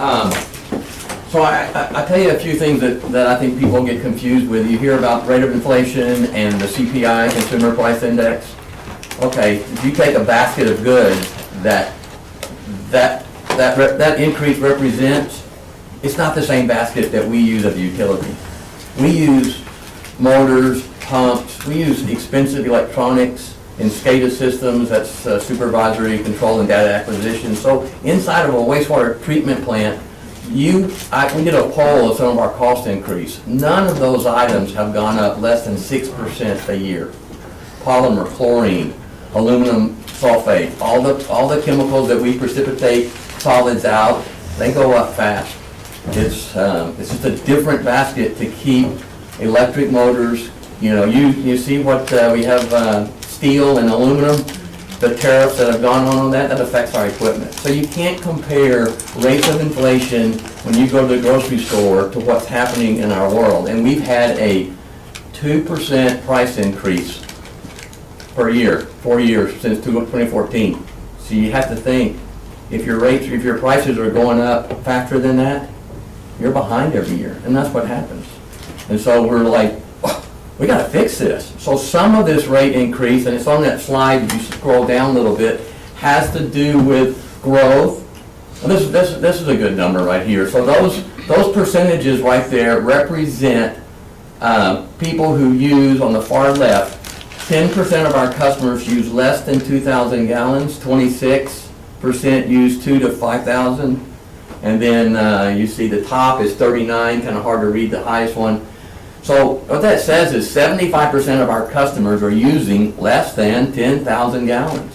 L: So I tell you a few things that I think people get confused with. You hear about rate of inflation and the CPI, Consumer Price Index. Okay, if you take a basket of goods, that increase represents, it's not the same basket that we use of utility. We use motors, pumps, we use expensive electronics and SCADA systems, that's supervisory control and data acquisition. So inside of a wastewater treatment plant, we did a poll of some of our cost increase. None of those items have gone up less than 6% a year. Polymer, chlorine, aluminum sulfate, all the chemicals that we precipitate solids out, they go up fast. It's just a different basket to keep electric motors. You know, you see what we have, steel and aluminum, the tariffs that have gone on that affects our equipment. So you can't compare rates of inflation when you go to the grocery store to what's happening in our world. And we've had a 2% price increase per year, 4 years since 2014. So you have to think, if your prices are going up faster than that, you're behind every year, and that's what happens. And so we're like, we gotta fix this. So some of this rate increase, and it's on that slide, if you scroll down a little bit, has to do with growth. And this is a good number right here. So those percentages right there represent people who use, on the far left, 10% of our customers use less than 2,000 gallons, 26% use 2 to 5,000, and then you see the top is 39, kind of hard to read the highest one. So what that says is 75% of our customers are using less than 10,000 gallons.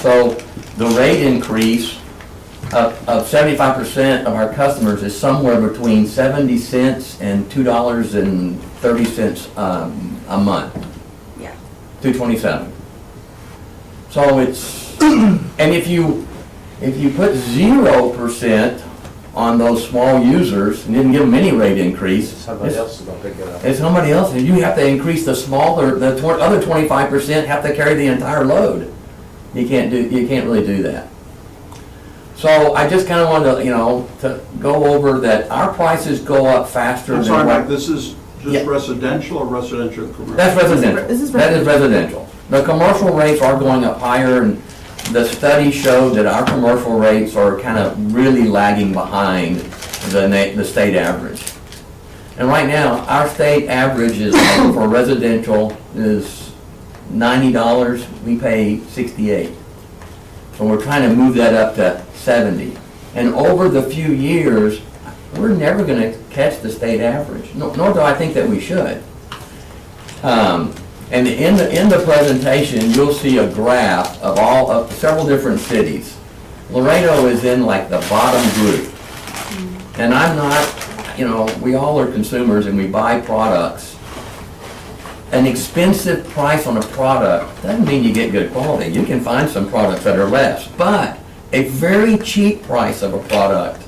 L: So the rate increase of 75% of our customers is somewhere between 70 cents and $2.30 a month.
E: Yeah.
L: 227. So it's, and if you put 0% on those small users and didn't give them any rate increase,
F: Somebody else is gonna pick it up.
L: it's somebody else, and you have to increase the smaller, other 25% have to carry the entire load. You can't really do that. So I just kind of wanted to go over that our prices go up faster
A: I'm
L: than
A: sorry,
L: what-
A: Mike, this is
L: Yeah.
A: just residential or residential and commercial?
L: That's residential.
E: This is
L: That is residential. The commercial rates are going up higher, and the study showed that our commercial rates are kind of really lagging behind the state average. And right now, our state average is, for residential, is $90, we pay 68. So we're trying to move that up to 70. And over the few years, we're never gonna catch the state average, nor do I think that we should. And in the presentation, you'll see a graph of several different cities. Laredo is in like the bottom group. And I'm not, we all are consumers and we buy products. An expensive price on a product doesn't mean you get good quality. You can find some products that are less, but a very cheap price of a product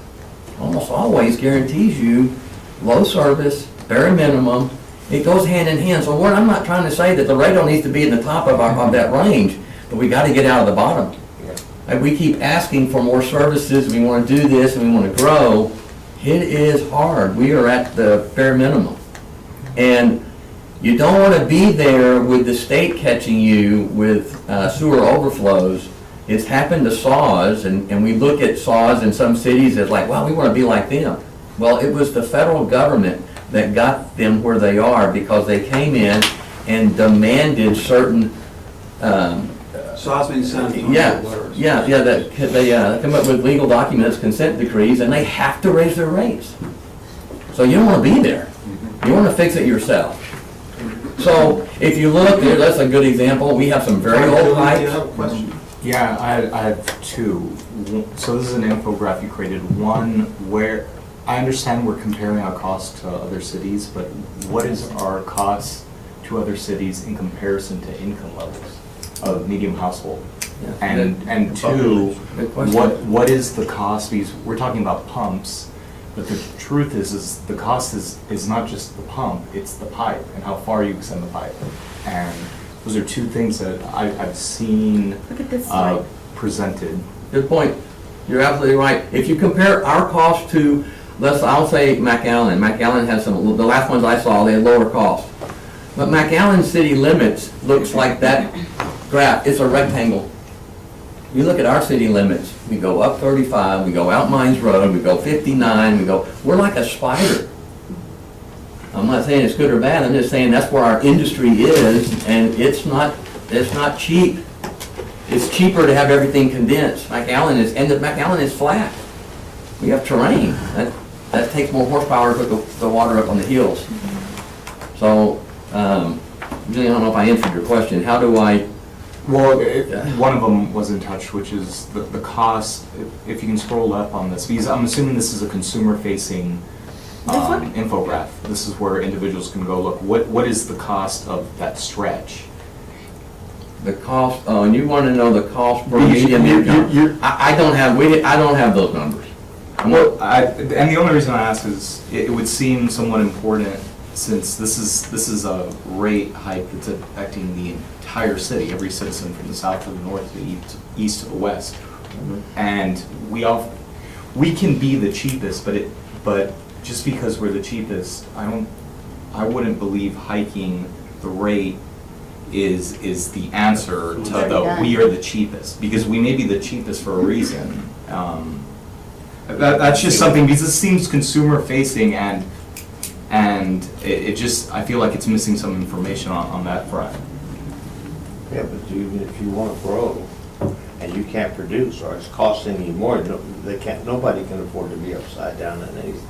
L: almost always guarantees you low service, bare minimum. It goes hand in hand. So I'm not trying to say that Laredo needs to be in the top of that range, but we got to get out of the bottom. And we keep asking for more services, we want to do this, and we want to grow. It is hard. We are at the bare minimum. And you don't want to be there with the state catching you with sewer overflows. It's happened to SAWS, and we look at SAWS in some cities as like, well, we want to be like them. Well, it was the federal government that got them where they are because they came in and demanded certain
A: SAWS means San Antonio letters.
L: they come up with legal documents, consent decrees, and they have to raise their rates. So you don't want to be there. You want to fix it yourself. So if you look there, that's a good example. We have some very old
A: Do you
L: pipes.
A: have a question?
J: Yeah, I have two. So this is an infographic you created. One where I understand we're comparing our costs to other cities, but what is our cost to other cities in comparison to income levels of medium household? And two,
L: Good question.
J: what is the cost? Because we're talking about pumps, but the truth is the cost is not just the pump, it's the pipe and how far you extend the pipe. And those are two things that I've seen
E: Look at this slide.
L: Uh,
J: presented.
L: Good point. You're absolutely right. If you compare our cost to, I'll say McAllen. McAllen has the last ones I saw, they had lower cost. But McAllen city limits looks like that graph. It's a rectangle. You look at our city limits, we go up 35, we go out Mines Road, we go 59, we're like a spider. I'm not saying it's good or bad, I'm just saying that's where our industry is, and it's not cheap. It's cheaper to have everything condensed. McAllen is flat. We have terrain. That takes more horsepower to put the water up on the hills. So, really, I don't know if I answered your question. How do I?
J: Well, one of them wasn't touched, which is the cost. If you can scroll up on this, because I'm assuming this is a consumer-facing infograph. This is where individuals can go look. What is the cost of that stretch?
L: The cost. Oh, and you want to know the cost per medium income? I don't have those numbers.
J: Well, and the only reason I ask is it would seem somewhat important, since this is a rate hike that's affecting the entire city, every citizen from the south to the north to the east to the west. And we can be the cheapest, but just because we're the cheapest, I wouldn't believe hiking the rate is the answer to the we are the cheapest, because we may be the cheapest for a reason. That's just something, because it seems consumer facing, and it just, I feel like it's missing some information on that front.
F: Yeah, but even if you want to grow and you can't produce, or it's costing you more, nobody can afford to be upside down in anything.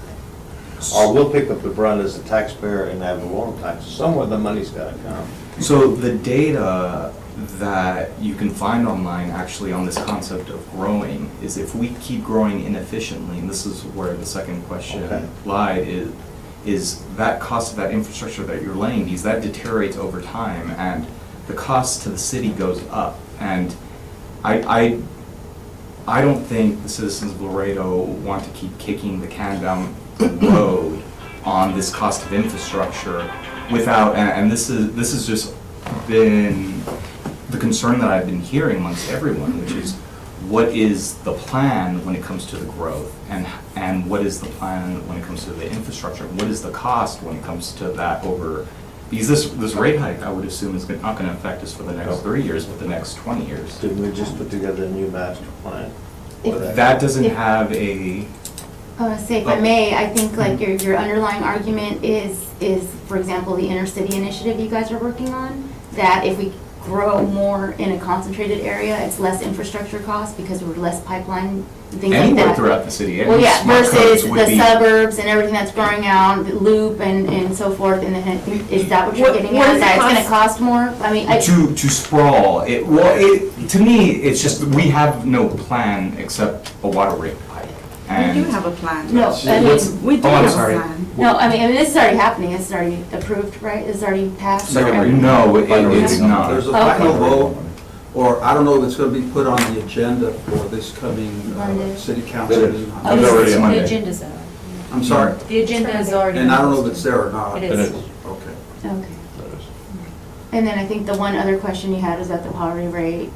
F: Or we'll pick up the brunt as a taxpayer and have the wrong taxes. Somewhere the money's got to come.
J: So the data that you can find online actually on this concept of growing is, if we keep growing inefficiently, and this is where the second question lied, is that cost of that infrastructure that you're laying, because that deteriorates over time, and the cost to the city goes up. And I don't think the citizens of Laredo want to keep kicking the can down the road on this cost of infrastructure without, and this has just been the concern that I've been hearing amongst everyone, which is, what is the plan when it comes to the growth, and what is the plan when it comes to the infrastructure? What is the cost when it comes to that over? Because this rate hike, I would assume, is not going to affect us for the next 3 years, but the next 20 years.
F: Didn't we just put together a new master plan?
J: That doesn't have a.
D: I want to say, if I may, I think like your underlying argument is, for example, the inner city initiative you guys are working on, that if we grow more in a concentrated area, it's less infrastructure cost because we're less pipeline, things like
J: Anywhere
D: that.
J: throughout the city.
D: Well, yeah,
J: Smart codes
D: versus
J: would
D: the
J: be-
D: suburbs and everything that's growing out, the loop and so forth, and then is that what you're getting
E: what
D: at?
E: is
D: That
E: the
D: it's gonna cost more? I mean,
J: To sprawl, to me, it's just, we have no plan except a water rate hike.
E: We
J: And
E: do have a plan.
D: no, I
J: what's-
D: mean,
E: We do
J: Oh, I'm
E: have a
J: sorry.
E: plan.
D: no, I mean, this is already happening, it's already approved, right? It's already passed?
J: No, it's not.
A: There's a
D: Okay.
A: final vote, or I don't know if it's going to be put on the agenda for this coming
B: Monday.
A: city council meeting.
B: Oh,
J: It's already
B: the
J: Monday.
B: agenda's out.
A: I'm sorry?
B: The agenda is already.
A: And I don't know if it's there or not.
B: It is.
A: Okay.
D: Okay. And then I think the one other question you had was about the poverty rate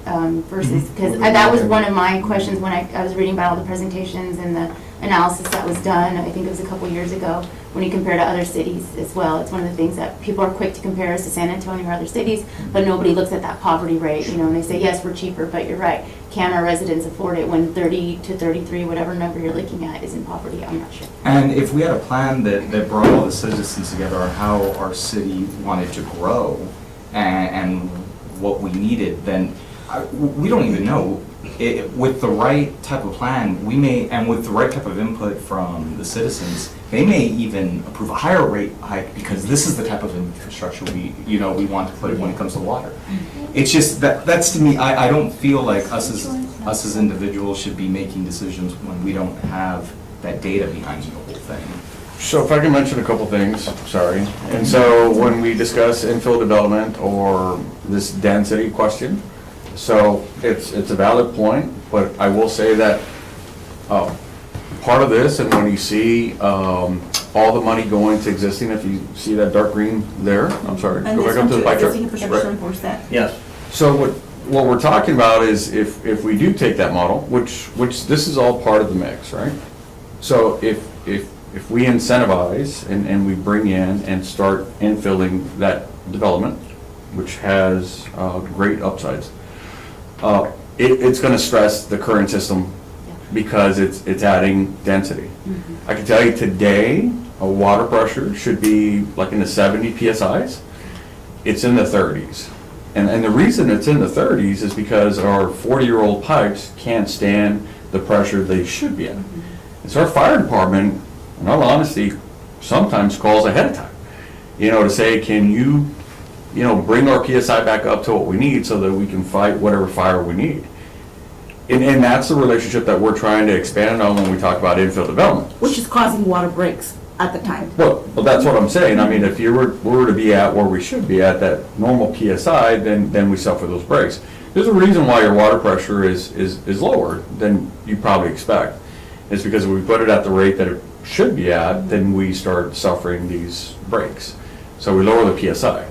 D: versus, because that was one of my questions when I was reading about all the presentations and the analysis that was done. I think it was a couple years ago, when you compare to other cities as well. It's one of the things that people are quick to compare us to San Antonio or other cities, but nobody looks at that poverty rate, and they say, yes, we're cheaper, but you're right. Can our residents afford it when 30 to 33, whatever number you're looking at, is in poverty? I'm not sure.
J: And if we had a plan that brought all the citizens together on how our city wanted to grow and what we needed, then we don't even know. With the right type of plan, we may, and with the right type of input from the citizens, they may even approve a higher rate hike, because this is the type of infrastructure we want to put when it comes to water. It's just that's to me, I don't feel like us as individuals should be making decisions when we don't have that data behind the whole thing.
M: So if I can mention a couple things, sorry. And so when we discuss infill development or this density question, so it's a valid point, but I will say that part of this, and when you see all the money going to existing, if you see that dark green there, I'm sorry,
E: And
M: go
E: this
M: back up to the pie chart.
E: existing infrastructure supports that.
L: Yes.
M: So what we're talking about is if we do take that model, which this is all part of the mix, right? So if we incentivize and we bring in and start infilling that development, which has great upsides, it's gonna stress the current system because it's adding density. I can tell you today, a water pressure should be like in the 70 PSIs. It's in the 30s. And the reason it's in the 30s is because our 40-year-old pipes can't stand the pressure they should be at. And so our fire department, in all honesty, sometimes calls ahead of time, to say, can you, bring our PSI back up to what we need so that we can fight whatever fire we need. And that's the relationship that we're trying to expand on when we talk about infill development.
E: Which is causing water breaks at the time.
M: Well, that's what I'm saying. I mean, if you were to be at where we should be at, that normal PSI, then we suffer those breaks. There's a reason why your water pressure is lower than you probably expect. It's because if we put it at the rate that it should be at, then we start suffering these breaks. So we lower the PSI.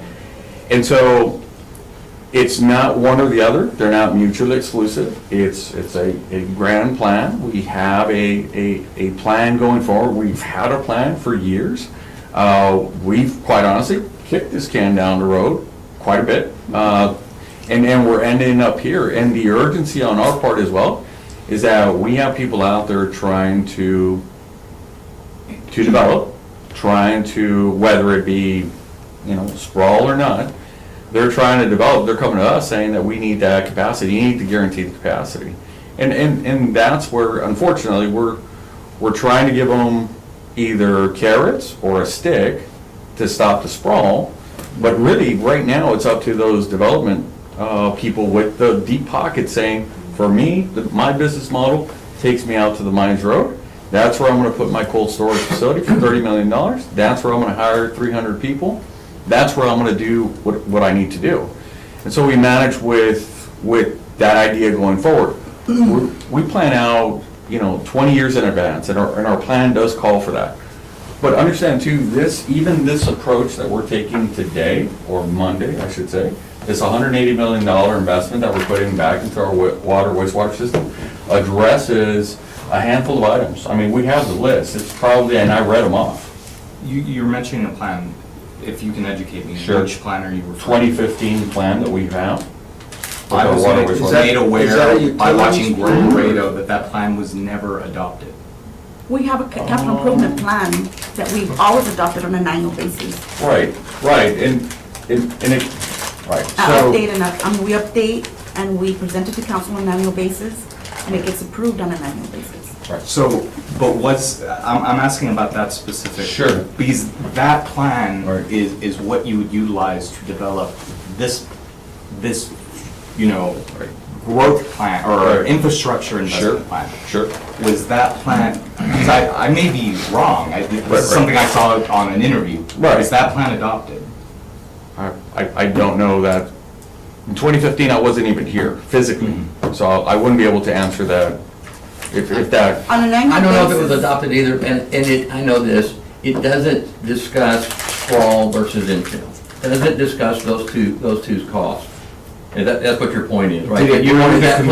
M: And so it's not one or the other. They're not mutually exclusive. It's a grand plan. We have a plan going forward. We've had a plan for years. We've quite honestly kicked this can down the road quite a bit. And we're ending up here. And the urgency on our part as well is that we have people out there trying to develop, trying to, whether it be, sprawl or not, they're trying to develop, they're coming to us saying that we need that capacity, you need to guarantee the capacity. And that's where, unfortunately, we're trying to give them either carrots or a stick to stop the sprawl, but really, right now, it's up to those development people with the deep pockets saying, for me, my business model takes me out to the Mines Road. That's where I'm gonna put my cold storage facility for $30 million. That's where I'm gonna hire 300 people. That's where I'm gonna do what I need to do. And so we manage with that idea going forward. We plan out, 20 years in advance, and our plan does call for that. But understand too, even this approach that we're taking today, or Monday, I should say, this $180 million investment that we're putting back into our wastewater system addresses a handful of items. I mean, we have the list. It's probably, and I read them off.
J: You're mentioning a plan. If you can educate me,
M: Sure.
J: which plan are you referring to?
M: 2015 plan that we have.
J: I was
A: Is that-
J: made
A: is that a
J: aware by watching
A: utilities plan?
J: Laredo that plan was never adopted.
E: We have a capital improvement plan that we've always adopted on an annual basis.
M: Right, and it, right, so.
E: We update and we present it to council on an annual basis, and it gets approved on an annual basis.
M: Right.
J: So, but I'm asking about that specific.
M: Sure.
J: Because that plan
M: Right.
J: is what you would utilize to develop this, growth plan or
M: Right.
J: infrastructure investment
M: Sure.
J: plan.
M: Sure.
J: Was that plan, because I may be wrong, this is something I saw on an interview.
M: Right.
J: Is that plan adopted?
M: I don't know that. In 2015, I wasn't even here physically, so I wouldn't be able to answer that if that.
E: On an annual basis.
L: I don't know if it was adopted either, and I know this, it doesn't discuss sprawl versus infill. It doesn't discuss those two costs. And that's what your point is, right?
J: Did it-
L: You wanted that
J: to me-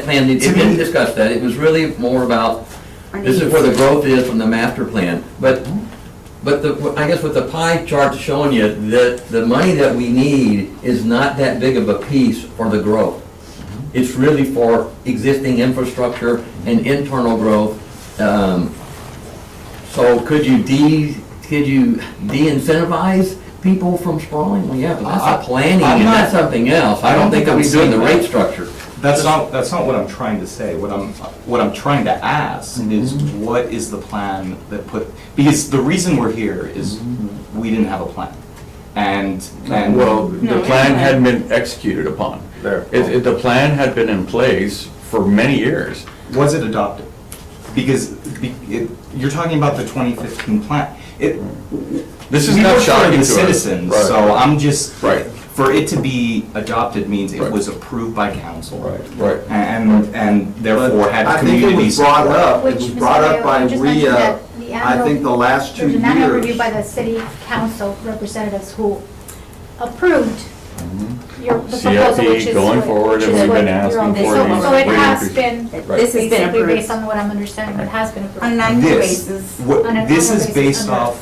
L: plan, it didn't discuss that, it was really more about, this is where the growth is from the master plan. But I guess what the pie chart's showing you, that the money that we need is not that big of a piece for the growth. It's really for existing infrastructure and internal growth. So could you de-incentivize people from sprawling? Well, yeah, but that's a planning
J: I'm
L: and
J: not-
L: that's something else. I don't think that
J: I'm
L: we do in the
J: saying
L: rate
J: that.
L: structure.
J: That's not what I'm trying to say. What I'm trying to ask is what is the plan because the reason we're here is we didn't have a plan. And
M: Well, the plan hadn't been executed upon.
F: There.
M: The plan had been in place for many years.
J: was it adopted? Because you're talking about the 2015 plan.
M: This is
J: We
M: not
J: work for
M: shocking to
J: the
M: us.
J: citizens,
M: Right.
J: so I'm just,
M: Right.
J: for it to be adopted means it
M: Right.
J: was approved by council.
M: Right.
J: And therefore had
A: I think it
J: community
A: was brought
J: support.
A: up, it
G: Which,
A: was
G: Mr.
A: brought up
G: Mayor,
A: by
G: you just mentioned
A: RIA,
G: that the
A: I
G: annual-
A: think the last 2
G: There's an annual review
A: years.
G: by the city council representatives who approved the proposal, which
M: CFP
G: is
M: going
G: what-
M: forward,
G: which
M: and
G: is
M: we've
G: what
M: been
G: you're
M: asking
G: on.
M: for
G: So
M: these
G: it
M: rate
G: has
M: increases.
G: been,
M: Right.
E: This has been
G: basically
E: approved.
G: based on what I'm understanding, it has been
E: On an
G: approved.
E: annual
J: This,
E: basis.
J: what,
G: On an
J: this
G: annual
J: is
G: basis
J: based
G: under-
J: off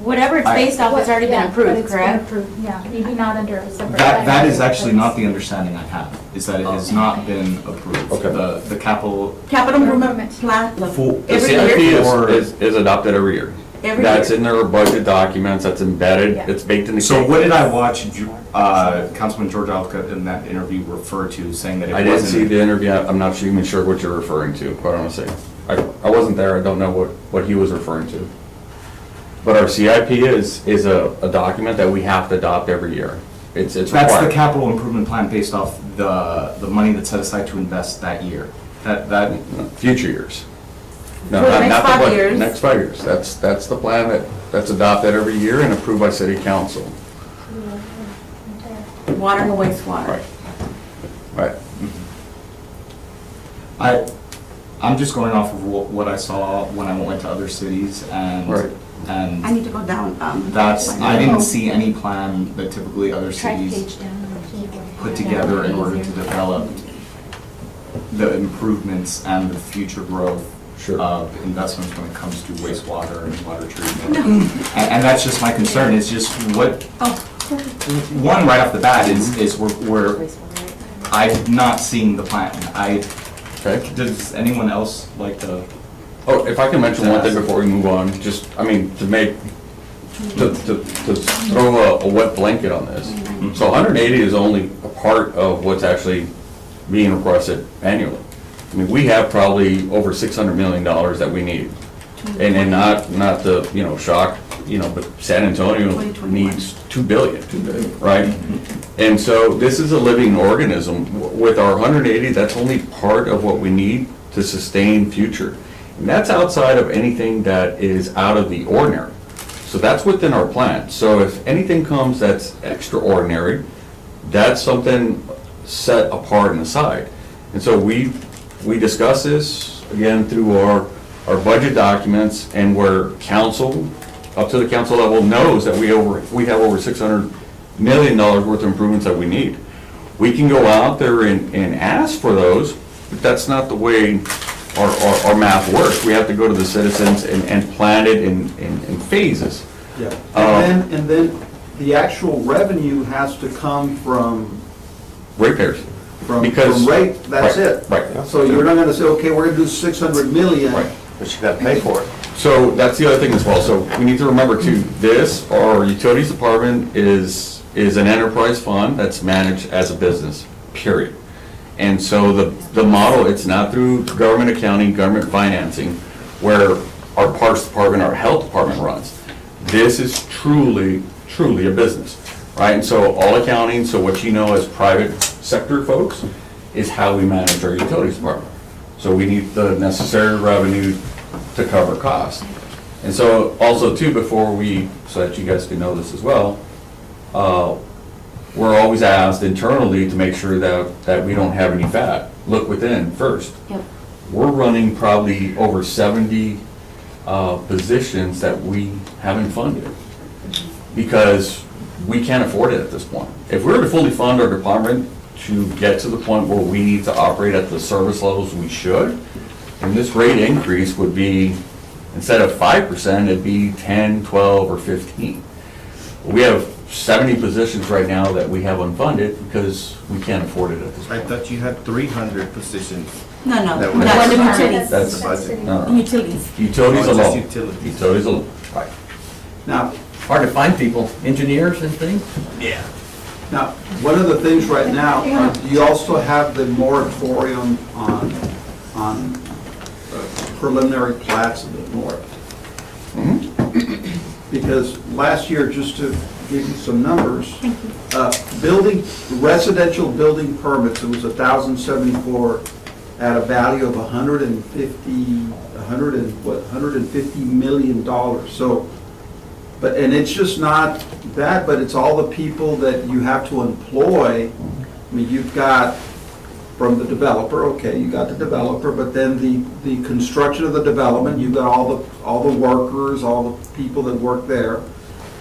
D: Whatever it's based off, it's already been
G: Yeah, but
D: approved,
G: it's been
D: correct?
G: approved, yeah, maybe not under a separate.
J: That is
G: item,
J: actually
G: but
J: not the understanding I have, is that it has not been approved.
M: Okay.
J: The capital,
E: Capital improvement plan, like,
M: The
E: every
M: CIP
E: year?
M: is adopted every year.
E: Every
M: That's
E: year.
M: in their budget documents, that's embedded,
G: Yeah.
M: it's baked in the cake.
J: so what did I watch Councilman George Alka in that interview refer to, saying that it
M: I
J: wasn't?
M: didn't see the interview, I'm not even sure what you're referring to, quite honestly. I wasn't there, I don't know what he was referring to. But our CIP is a document that we have to adopt every year. It's
J: That's
M: required.
J: the capital improvement plan based off the money that's set aside to invest that year. That,
M: Future years. No,
E: For the
M: not-
E: next
M: not the
E: 5
M: budget,
E: years.
M: Next 5 years. That's the plan that's adopted every year and approved by city council.
E: Water and wastewater.
M: Right. Right.
J: I'm just going off of what I saw when I went to other cities
M: Right.
J: and
E: I need to go down,
J: I didn't see any plan that typically other cities put together in order to develop the improvements and the future growth
M: Sure.
J: of investments when it comes to wastewater and water treatment. And that's just my concern, is just what, one, right off the bat, is we're, I'm not seeing the plan.
M: Okay.
J: Does anyone else like to?
M: Oh, if I can mention one thing before we move on, just, I mean, to throw a wet blanket on this. So 180 is only a part of what's actually being requested annually. I mean, we have probably over $600 million that we need. And not to, shock, but San Antonio
E: 2021.
M: needs 2 billion, right? And so this is a living organism. With our 180, that's only part of what we need to sustain future. And that's outside of anything that is out of the ordinary. So that's within our plan. So if anything comes that's extraordinary, that's something set apart and aside. And so we discuss this, again, through our budget documents, and where council, up to the council level, knows that we have over $600 million worth of improvements that we need. We can go out there and ask for those, but that's not the way our math works. We have to go to the citizens and plan it in phases.
A: Yeah, and then the actual revenue has to come from
M: Ratepayers.
A: from
M: Because-
A: rate, that's
M: Right,
A: it.
M: right.
A: So you're not gonna say, okay, we're gonna do 600 million.
M: Right.
F: But you gotta pay for it.
M: So that's the other thing as well. So we need to remember too, our utilities department is an enterprise fund that's managed as a business, period. And so the model, it's not through government accounting, government financing, where our parks department, our health department runs. This is truly a business, right? And so all accounting, so what you know as private sector folks, is how we manage our utilities department. So we need the necessary revenue to cover costs. And so also too, so that you guys can know this as well, we're always asked internally to make sure that we don't have any fat. Look within first.
D: Yep.
M: We're running probably over 70 positions that we haven't funded because we can't afford it at this point. If we were to fully fund our department to get to the point where we need to operate at the service levels we should, and this rate increase would be, instead of 5%, it'd be 10, 12, or 15. We have 70 positions right now that we have unfunded because we can't afford it at this
K: I
M: point.
K: thought you had 300 positions.
E: No,
K: That was-
E: that's the
G: That's-
E: utilities.
M: That's
K: the budget.
G: city.
M: No,
E: The utilities.
M: Utilities
K: Oh, just
M: alone.
K: utilities.
M: Utilities alone, right.
A: Now,
L: Hard to find people, engineers and things.
A: Now, one of the things right now, you also have the moratorium on preliminary plats of the north. Because last year, just to give you some numbers, residential building permits, it was 1,074 at a value of $150 million. So, and it's just not that, but it's all the people that you have to employ. I mean, you've got from the developer, okay, you got the developer, but then the construction of the development, you've got all the workers, all the people that work there.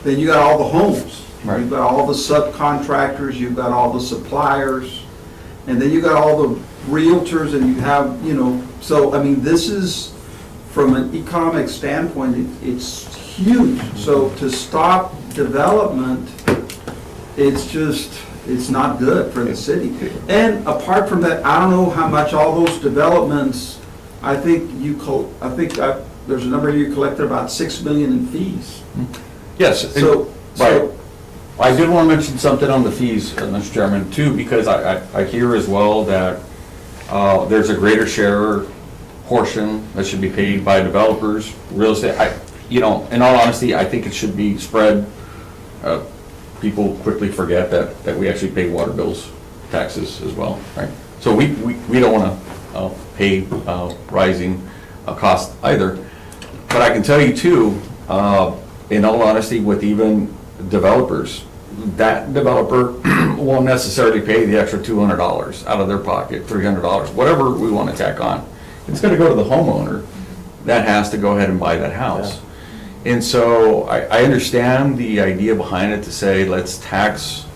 A: Then you got all the homes.
M: Right.
A: You've got all the subcontractors, you've got all the suppliers, and then you got all the realtors, and you have, so, I mean, this is from an economic standpoint, it's huge. So to stop development, it's not good for the city. And apart from that, I don't know how much all those developments, I think there's a number you collected about 6 million in fees.
M: Yes. Right. I did want to mention something on the fees, Mr. Chairman, too, because I hear as well that there's a greater share portion that should be paid by developers, real estate. In all honesty, I think it should be spread. People quickly forget that we actually pay water bills, taxes as well, right? So we don't want to pay rising costs either. But I can tell you too, in all honesty, with even developers, that developer won't necessarily pay the extra $200 out of their pocket, $300, whatever we want to tack on. It's going to go to the homeowner that has to go ahead and buy that house. And so I understand the idea behind it to say, let's tax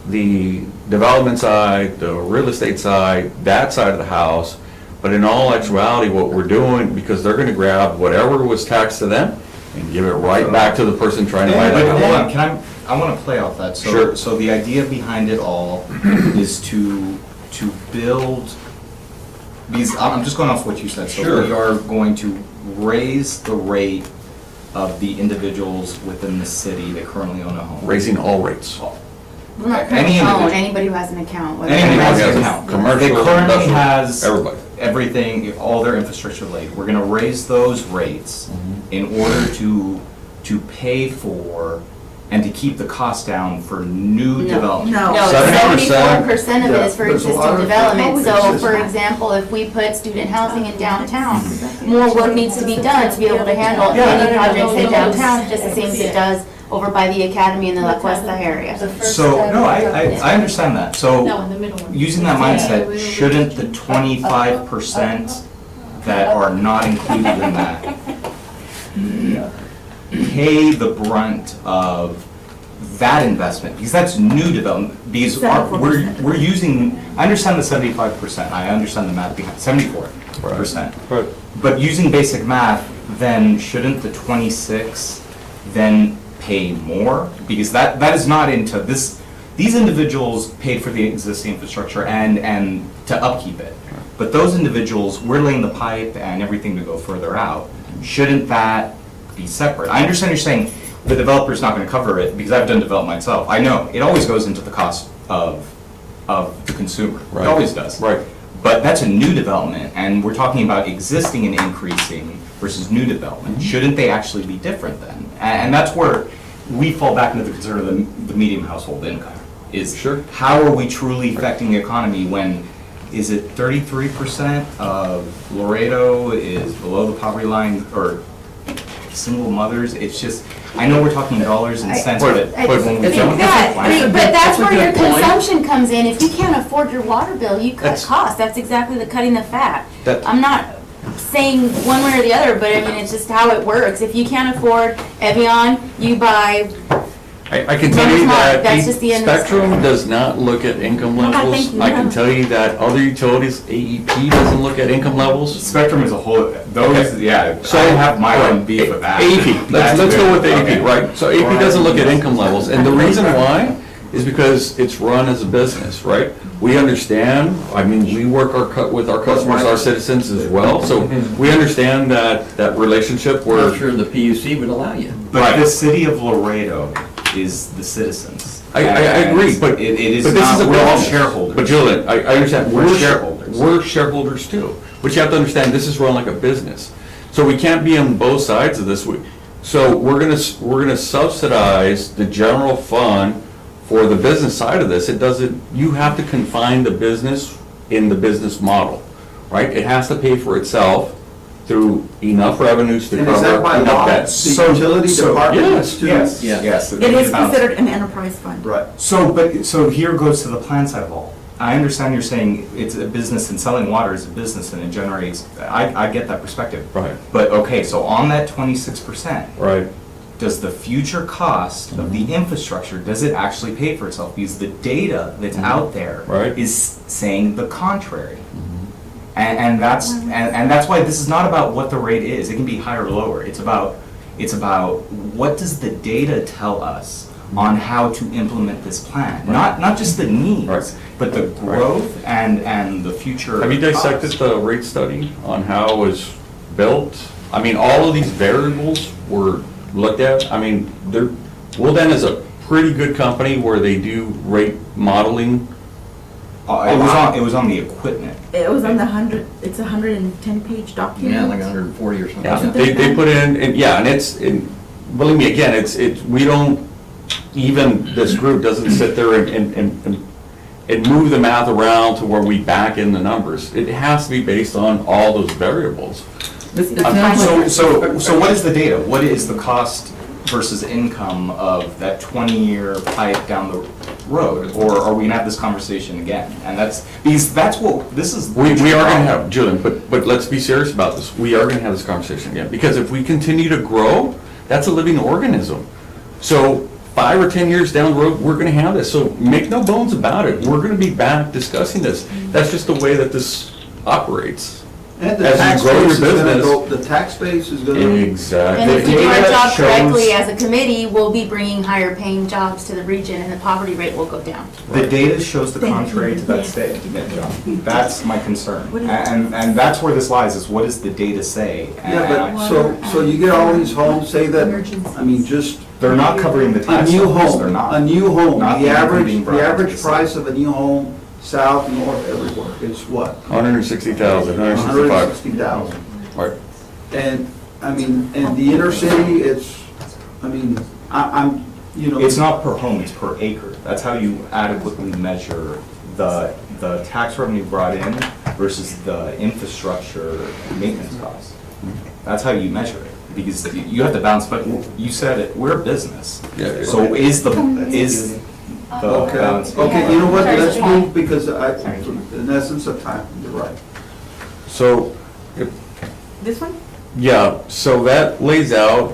M: the development side, the real estate side, that side of the house. But in all actuality, what we're doing, because they're going to grab whatever was taxed to them and give it right back to the person trying to buy that house.
J: Hold on, I want to play off that.
M: Sure.
J: So the idea behind it all is to build, because I'm just going off what you said. So
M: Sure.
J: we are going to raise the rate of the individuals within the city that currently own a home.
M: Raising all rates.
D: Well, not
J: Any
D: current own,
J: individual.
D: anybody who has an account. whether
J: Anybody
D: they're
J: who has an
D: residents.
J: account.
M: Commercial,
J: They currently
M: industrial,
J: has
M: everybody.
J: everything, all their infrastructure laid. We're going to raise those rates in order to pay for and to keep the cost down for new development.
D: No,
M: 70%.
D: 74% of it is for
A: There's a lot
D: existing
A: of-
D: development. So,
A: Existing.
D: for example, if we put student housing in downtown, more work needs to be done to be able to handle any projects in downtown, just the same as it does over by the academy in the La Cuesta area.
J: So, no, I understand that. So,
H: No, in the middle one.
J: using that mindset, shouldn't the 25% that are not included in that pay the brunt of that investment? Because that's new development, because we're using, I understand the 75%, I understand the math behind, 74%.
M: Right.
J: But using basic math, then shouldn't the 26 then pay more? Because that is not into this, these individuals paid for the existing infrastructure and to upkeep it. But those individuals, we're laying the pipe and everything to go further out. Shouldn't that be separate? I understand you're saying the developer's not gonna cover it, because I've done development myself. I know, it always goes into the cost of the consumer. It
M: Right.
J: always does.
M: Right.
J: But that's a new development, and we're talking about existing and increasing versus new development. Shouldn't they actually be different then? And that's where we fall back into the concern of the medium household income. Is
M: Sure.
J: how are we truly affecting the economy when, is it 33% of Laredo is below the poverty line, or single mothers? It's just, I know we're talking dollars and cents, but when we don't have a plan.
D: But that's where your consumption comes in. If you can't afford your water bill, you cut costs. That's exactly the cutting the fat. I'm not saying one way or the other, but I mean, it's just how it works. If you can't afford Evian, you buy,
M: I can tell you
D: That's
M: that
D: just the end of the
M: Spectrum
D: story.
M: does not look at income
D: Okay,
M: levels.
D: thank you.
M: I can tell you that other utilities, AEP doesn't look at income levels.
J: Spectrum as a whole, those,
M: Okay.
J: yeah,
M: So
J: I have my own beef with that.
M: AEP, let's go with AEP,
J: Okay.
M: right? So AEP doesn't look at income levels, and the reason why is because it's run as a business, right? We understand, I mean, we work with our customers, our citizens as well, so we understand that relationship
L: I'm
M: where.
L: not sure the PUC would allow you.
J: But the city of Laredo is the citizens.
M: I agree, but.
J: It is
M: but this
J: not,
M: a
J: we're all
M: business.
J: shareholders.
M: But Julian, I understand.
J: We're shareholders.
M: We're shareholders too. But you have to understand, this is run like a business. So we can't be on both sides of this. So we're gonna subsidize the general fund for the business side of this. It doesn't, you have to confine the business in the business model, right? It has to pay for itself through enough revenues to
A: And is that
M: cover
A: by
M: enough
A: law?
M: debts.
A: The utility department
M: yes,
A: is to?
J: Yes,
L: Yeah.
J: yes.
E: It is considered an enterprise fund.
A: Right.
J: So here goes to the plan side of all. I understand you're saying it's a business and selling water is a business and it generates, I get that perspective.
M: Right.
J: But, okay, so on that 26%,
M: Right.
J: does the future cost of the infrastructure, does it actually pay for itself? Because the data that's out there
M: Right.
J: is saying the contrary. And that's why this is not about what the rate is. It can be higher or lower. It's about what does the data tell us on how to implement this plan? Not just the needs,
M: Right.
J: but the growth and the future.
M: Have you dissected
J: costs.
M: the rate study on how it was built? I mean, all of these variables were looked at. I mean, Willdan is a pretty good company where they do rate modeling.
J: It was on the equipment.
E: It was on the 110-page document.
L: Yeah, like 140 or something.
M: Yeah,
E: Isn't
M: they
E: that-
M: put in, and yeah, and believe me, again, we don't, even this group doesn't sit there and move the math around to where we back in the numbers. It has to be based on all those variables.
J: So what is the data? What is the cost versus income of that 20-year pipe down the road? Or are we gonna have this conversation again? And because that's what, this is.
M: We are gonna have, Julian, but let's be serious about this. We are gonna have this conversation again, because if we continue to grow, that's a living organism. So 5 or 10 years down the road, we're gonna have this. So make no bones about it. We're gonna be back discussing this. That's just the way that this operates.
A: And the
M: As you
A: tax
M: grow your
A: base is gonna
M: business-
A: go, the tax base is gonna.
M: Exactly.
D: And if we do our
J: data
D: job
J: shows-
D: correctly as a committee, we'll be bringing higher paying jobs to the region and the poverty rate will go down.
J: The data shows the
E: Thank you.
J: contrary to that statement, John. That's my concern. And that's where this lies, is what does the data say?
A: Yeah, but, so you get all these homes, say that, I mean, just
J: They're not covering the
A: a
J: tax
A: new
J: dollars,
A: home,
J: they're not.
A: a new home,
J: Not
A: the
J: even being brought up to
A: average
J: the
A: price of a new home, south, north, everywhere, is what?
M: 160,000, 165.
A: 160,000.
M: Right.
A: And, I mean, and the inner city, it's, I mean, I'm, you know.
J: It's not per home, it's per acre. That's how you adequately measure the tax revenue brought in versus the infrastructure maintenance costs. That's how you measure it, because you have to balance, but you said it, we're a business.
M: Yeah.
J: So is the
A: Okay,
J: balance.
A: okay, you know what,
D: Sorry,
A: let's
D: sorry.
A: move, because in essence of time, you're right.
M: So,
E: This one?
M: yeah, so that lays out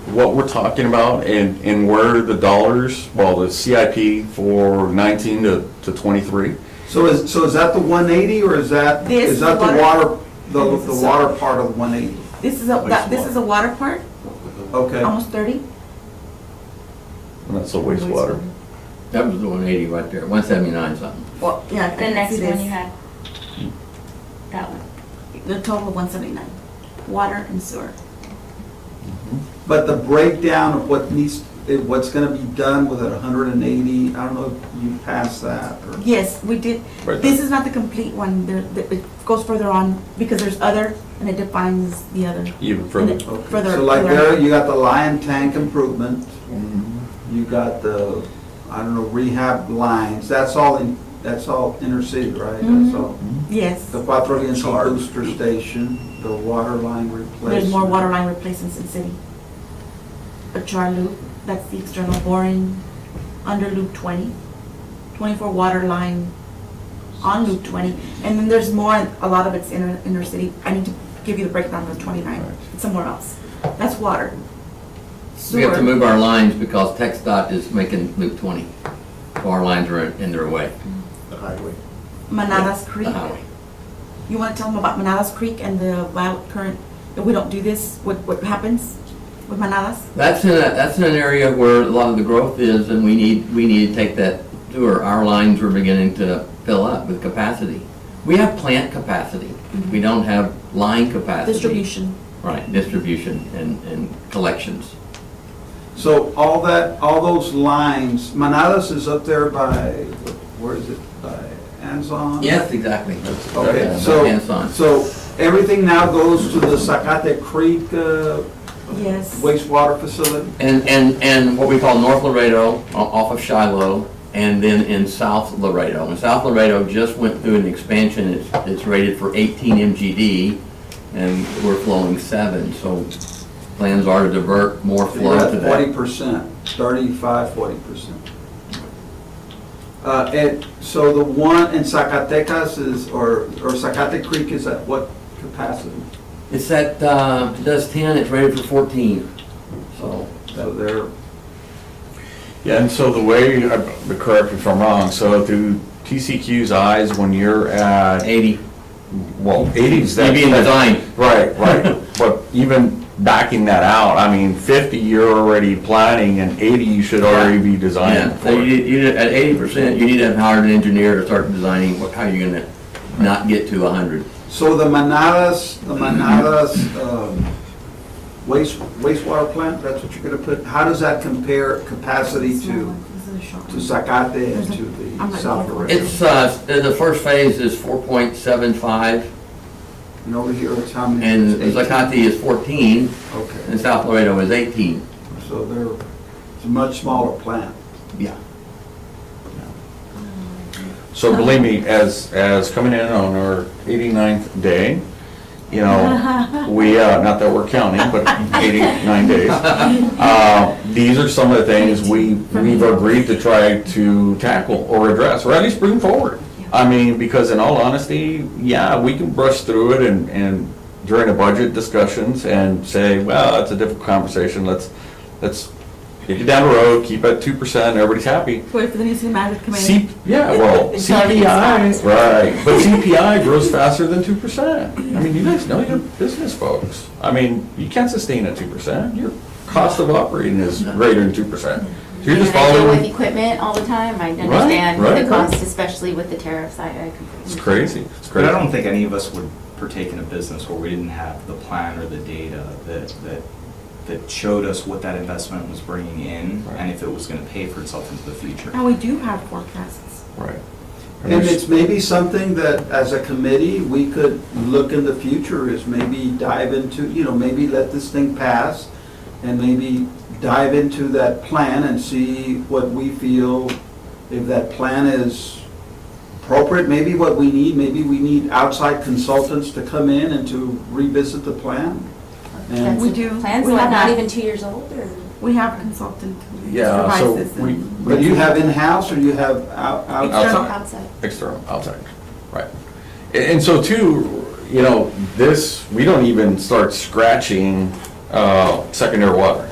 M: what we're talking about and where the dollars, well, the CIP for 19 to 23.
A: So is that the 180, or is that
E: This
A: the
E: water-
A: water, the
E: This is-
A: water part of the 180?
E: This is a water part,
A: Okay.
E: almost 30.
M: And that's the wastewater.
L: That was the 180 right there, 179 something.
E: Well, yeah, I
D: The
E: can
D: next
E: see
D: one
E: this.
D: you had. That one.
E: The total of 179, water and sewer.
A: But the breakdown of what's gonna be done with that 180, I don't know if you passed that, or.
E: Yes, we did.
M: Right
E: This
M: there.
E: is not the complete one. It goes further on because there's other, and it defines the other.
M: Even further.
E: And it-
A: Okay.
E: Further.
A: So like
E: further.
A: there, you got the lion tank improvement, you got the, I don't know, rehab lines, that's all inner city, right? That's all.
E: Yes,
A: The Cuatro Vientos booster station, the water line replacement.
E: there's more water line replacements in city. A char loop, that's the external boring, under loop 20. 24 water line on loop 20. And then there's more, a lot of it's inner city. I need to give you the breakdown of 29, it's somewhere else. That's water.
L: We have to
E: Sewer.
L: move our lines because TxDOT is making Loop 20. So our lines are in their way.
K: The highway.
E: Manadas Creek.
L: The highway.
E: You want to tell them about Manadas Creek and the violent current? If we don't do this, what happens with Manadas?
L: That's in an area where a lot of the growth is, and we need to take that to where our lines are beginning to fill up with capacity. We have plant capacity. We don't have line capacity.
E: Distribution.
L: Right, distribution and collections.
A: So all those lines, Manadas is up there by, where is it, by Anzon?
L: Yes, exactly.
A: Okay,
L: Hands on.
A: so everything now goes to the Zacate Creek
E: Yes.
A: wastewater facility?
L: And what we call North Laredo, off of Shiloh, and then in South Laredo. And South Laredo just went through an expansion. It's rated for 18 MGD, and we're flowing 7. So plans are to divert more flow to that.
A: 40%, 35-40%. And so the one in Zacatecas is, or Zacate Creek is at what capacity?
L: It's at, it does 10, it's rated for 14. So,
A: So they're,
M: Yeah, and so the way, correct me if I'm wrong, so through TCQ's eyes, when you're at
L: 80.
M: well, 80's that.
L: You're being designed.
M: Right, right. But even backing that out, I mean, 50 you're already planning and 80 you should already be designing
L: Yeah,
M: for.
L: so at 80%, you need to have hired an engineer to start designing how you're gonna not get to 100.
A: So the Manadas, wastewater plant, that's what you're gonna put, how does that compare capacity to Zacate and to the South Laredo?
L: It's, the first phase is 4.75,
A: And over here, it's how many?
L: and
A: It's 18.
L: Zacate is 14,
A: Okay,
L: and South Laredo is 18.
A: so it's a much smaller plant.
L: Yeah.
M: So believe me, as coming in on our 89th day, you know, we, not that we're counting, but 89 days. These are some of the things we've agreed to try to tackle or address, or at least bring forward. I mean, because in all honesty, yeah, we can brush through it and during the budget discussions and say, well, it's a difficult conversation, let's kick it down the road, keep it at 2%, everybody's happy.
E: Wait for the new city manager to come in.
M: Yeah, well,
D: It's already
M: CPI,
D: stopped.
M: right, but CPI grows faster than 2%. I mean, you guys know, you're business folks. I mean, you can't sustain at 2%. Your cost of operating is greater than 2%. So you're just
D: And I deal with
M: following,
D: equipment all the time, I understand
M: right,
D: the
M: right.
D: cost, especially with the tariffs, I completely.
M: it's crazy, it's
J: But I
M: crazy.
J: don't think any of us would partake in a business where we didn't have the plan or the data that showed us what that investment was bringing in and if it was gonna pay for itself into the future.
E: And we do have forecasts.
M: Right.
A: And it's maybe something that, as a committee, we could look in the future, is maybe dive into, maybe let this thing pass, and maybe dive into that plan and see what we feel, if that plan is appropriate, maybe what we need outside consultants to come in and to revisit the plan. And
E: We do.
D: Plans
E: We
D: like
E: have
D: not
E: that.
D: even 2 years old, or?
E: We have a consultant who
M: Yeah, so
E: supervises
M: we.
E: and-
A: But you have in-house or you have outside?
D: Outside.
M: External, outside, right. And so too, this, we don't even start scratching secondary water.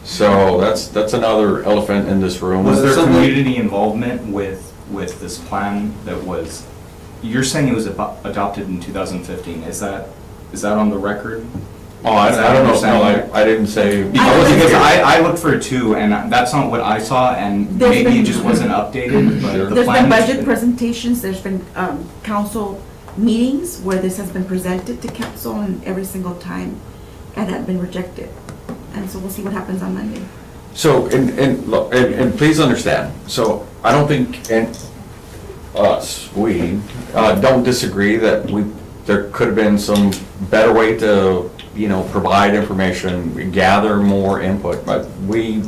M: So that's another elephant in this room.
J: Was there
A: something-
J: community involvement with this plan that was, you're saying it was adopted in 2015, is that on the record?
M: Oh, I
J: Is that
M: don't know,
J: understanding?
M: no, I didn't say.
J: Because I looked for it too, and that's not what I saw, and
E: There's
J: maybe it
E: been-
J: just wasn't updated, but the
E: There's
J: plan.
E: been budget presentations, there's been council meetings where this has been presented to council, and every single time it had been rejected. And so we'll see what happens on Monday.
M: So, and please understand, so I don't think, and we don't disagree that there could have been some better way to, provide information, gather more input, but we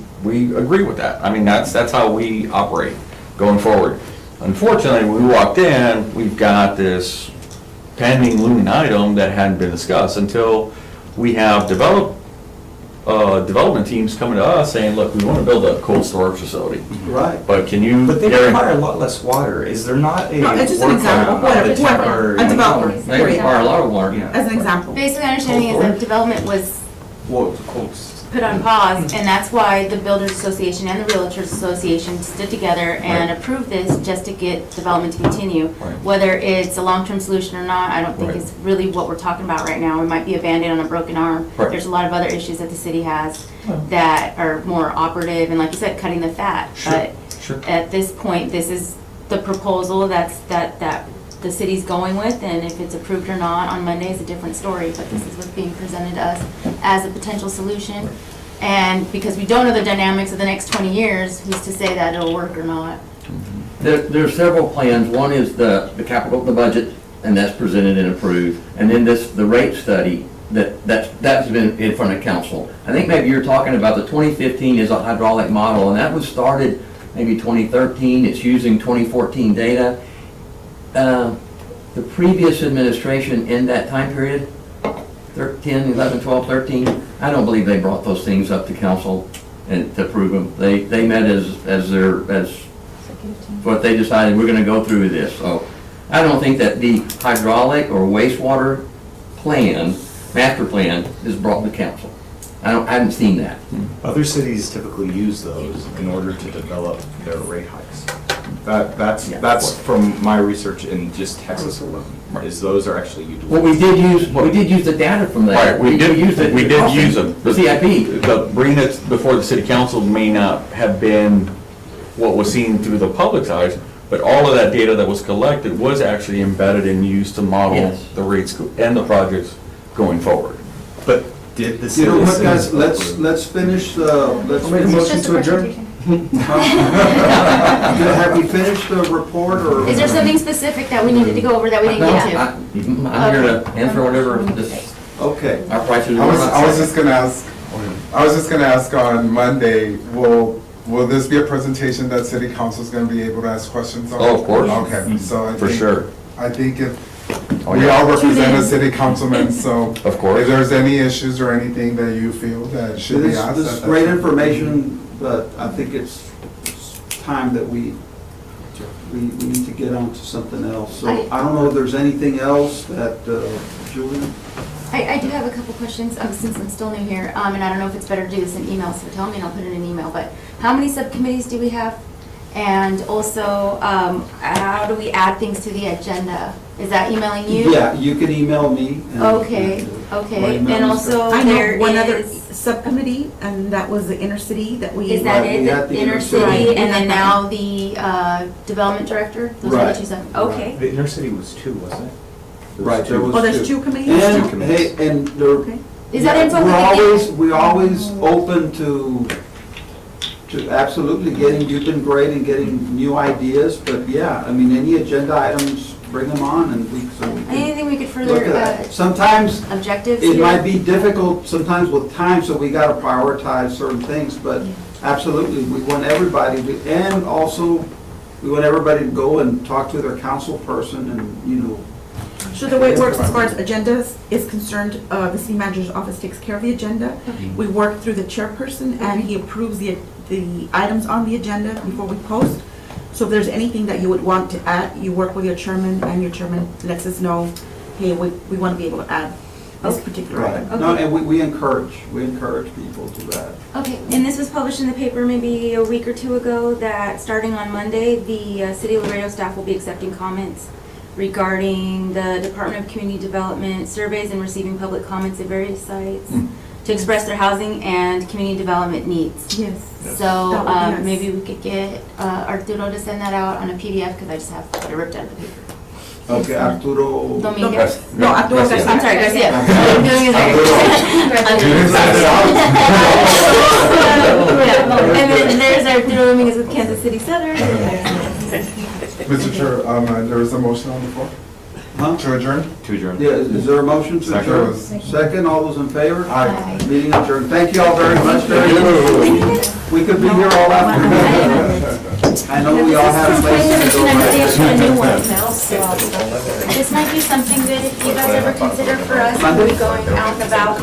M: agree with that. I mean, that's how we operate going forward. Unfortunately, when we walked in, we've got this pending looming item that hadn't been discussed until we have development teams coming to us saying, look, we want to build a cold storage facility.
A: Right.
M: But can you?
J: But they
M: guarantee-
J: require a lot less water. Is there not a?
E: No, it's just an example, whatever,
J: workaround
E: whoever,
J: that
E: a developer.
L: They require a lot of water.
J: Yeah.
E: As an example.
D: Basically, my understanding is that development was
J: Well, it's cold.
D: put on pause, and that's why the Builders Association and the Realtors Association stood together and approved this just to get development to continue.
M: Right.
D: Whether it's a long-term solution or not, I don't think
M: Right.
D: is really what we're talking about right now. It might be a Band-Aid on a broken arm.
M: Right.
D: There's a lot of other issues that the city has that are more operative, and like you said, cutting the fat.
M: Sure,
D: But
M: sure.
D: at this point, this is the proposal that the city's going with, and if it's approved or not on Monday is a different story, but this is what's being presented to us as a potential solution. And because we don't know the dynamics of the next 20 years, who's to say that it'll work or not?
L: There's several plans. One is the capital, the budget, and that's presented and approved. And then the rate study, that's been in front of council. I think maybe you're talking about the 2015 is a hydraulic model, and that was started maybe 2013. It's using 2014 data. The previous administration in that time period, 10, 11, 12, 13, I don't believe they brought those things up to council and to approve them. They met as what they decided, we're gonna go through this. So I don't think that the hydraulic or wastewater plan, master plan, is brought to council. I haven't seen that.
J: Other cities typically use those in order to develop their rate hikes. That's from my research in just Texas alone, is those are actually utilities.
L: Well, we did use the data from that.
M: Right, we did use them.
L: The CIP.
M: But bringing it before the city council may not have been what was seen through the public's eyes, but all of that data that was collected was actually embedded and used to model
L: Yes.
M: the rates and the projects going forward.
J: But did the
A: You
J: city?
A: know what,
J: of
A: guys,
J: Cincinnati-
A: let's finish the, let's
I: I'll make a
A: finish.
I: motion to adjourn.
A: Have we finished the report, or?
D: Is there something specific that we needed to go over that we didn't
L: No,
D: get to?
L: I'm here to answer whatever this,
A: Okay.
L: our prices
C: I was
L: are.
C: just gonna ask on Monday, will this be a presentation that city council's gonna be able to ask questions on?
M: Oh, of course.
C: Okay, so I
M: For
C: think,
M: sure.
C: I think if,
M: Oh,
C: we
M: yeah.
C: all represent a city councilman, so.
M: Of course.
C: If there's any issues or anything that you feel that should be asked.
A: This is great information, but I think it's time that we need to get on to something else. So I don't know if there's anything else that, Julie?
D: I do have a couple questions, since I'm still new here, and I don't know if it's better to do this in email, so tell me and I'll put it in an email, but how many subcommittees do we have? And also, how do we add things to the agenda? Is that emailing you?
A: Yeah, you can email me. and-
D: Okay,
A: My
D: okay,
A: email
D: and
A: is-
D: also
E: I
D: there
E: know one other
D: is,
E: subcommittee, and that was the inner city that we.
D: is that
A: Right, we
D: it,
A: had
D: the
A: the
D: inner
A: inner city.
D: city, and
E: Right.
D: then now the, development director? Those are the
A: Right.
D: two sub, okay.
J: The inner city was two, wasn't it? There was
A: Right, there
J: two.
A: was
E: Oh, there's two committees?
J: two
A: And,
J: committees.
A: hey, and there.
E: Okay.
D: Is that info we
A: We're
D: can
A: always,
D: get?
A: we're always open to absolutely getting, you've been great in getting new ideas, but yeah, I mean, any agenda items, bring them on and so we can
D: Anything we could
A: look
D: further,
A: at that. Sometimes
D: objectives
A: it
D: here?
A: might be difficult sometimes with time, so we gotta prioritize certain things, but absolutely, we want everybody to, and also, we want everybody to go and talk to their council person and, you know.
E: So the way it works as far as agendas is concerned, the city manager's office takes care of the agenda. We work through the chairperson and he approves the items on the agenda before we post. So if there's anything that you would want to add, you work with your chairman and your chairman lets us know, hey, we want to be able to add this particular item.
A: No, and we encourage people to add.
D: Okay, and this was published in the paper maybe a week or two ago, that starting on Monday, the City of Laredo staff will be accepting comments regarding the Department of Community Development surveys and receiving public comments at various sites to express their housing and community development needs.
E: Yes.
D: So
E: That would be nice.
D: maybe we could get Arturo to send that out on a PDF, because I just have it ripped out of the paper.
A: Okay, Arturo.
D: Dominguez.
E: No, Arturo Garcia.
D: I'm sorry, Garcia. And then there's Arturo Dominguez with Kansas City Southern.
C: Mr. Chair, there is a motion on the floor
A: Huh?
C: to adjourn?
J: To adjourn.
A: Yeah, is there a motion to
J: Second.
A: adjourn? Second, all those in favor?
C: Aye.
A: Meeting adjourned. Thank you all very much. We could be here all afternoon. I know we all have places to go.
D: A new one. This might be something good if you guys ever consider for us, when we're going out and about.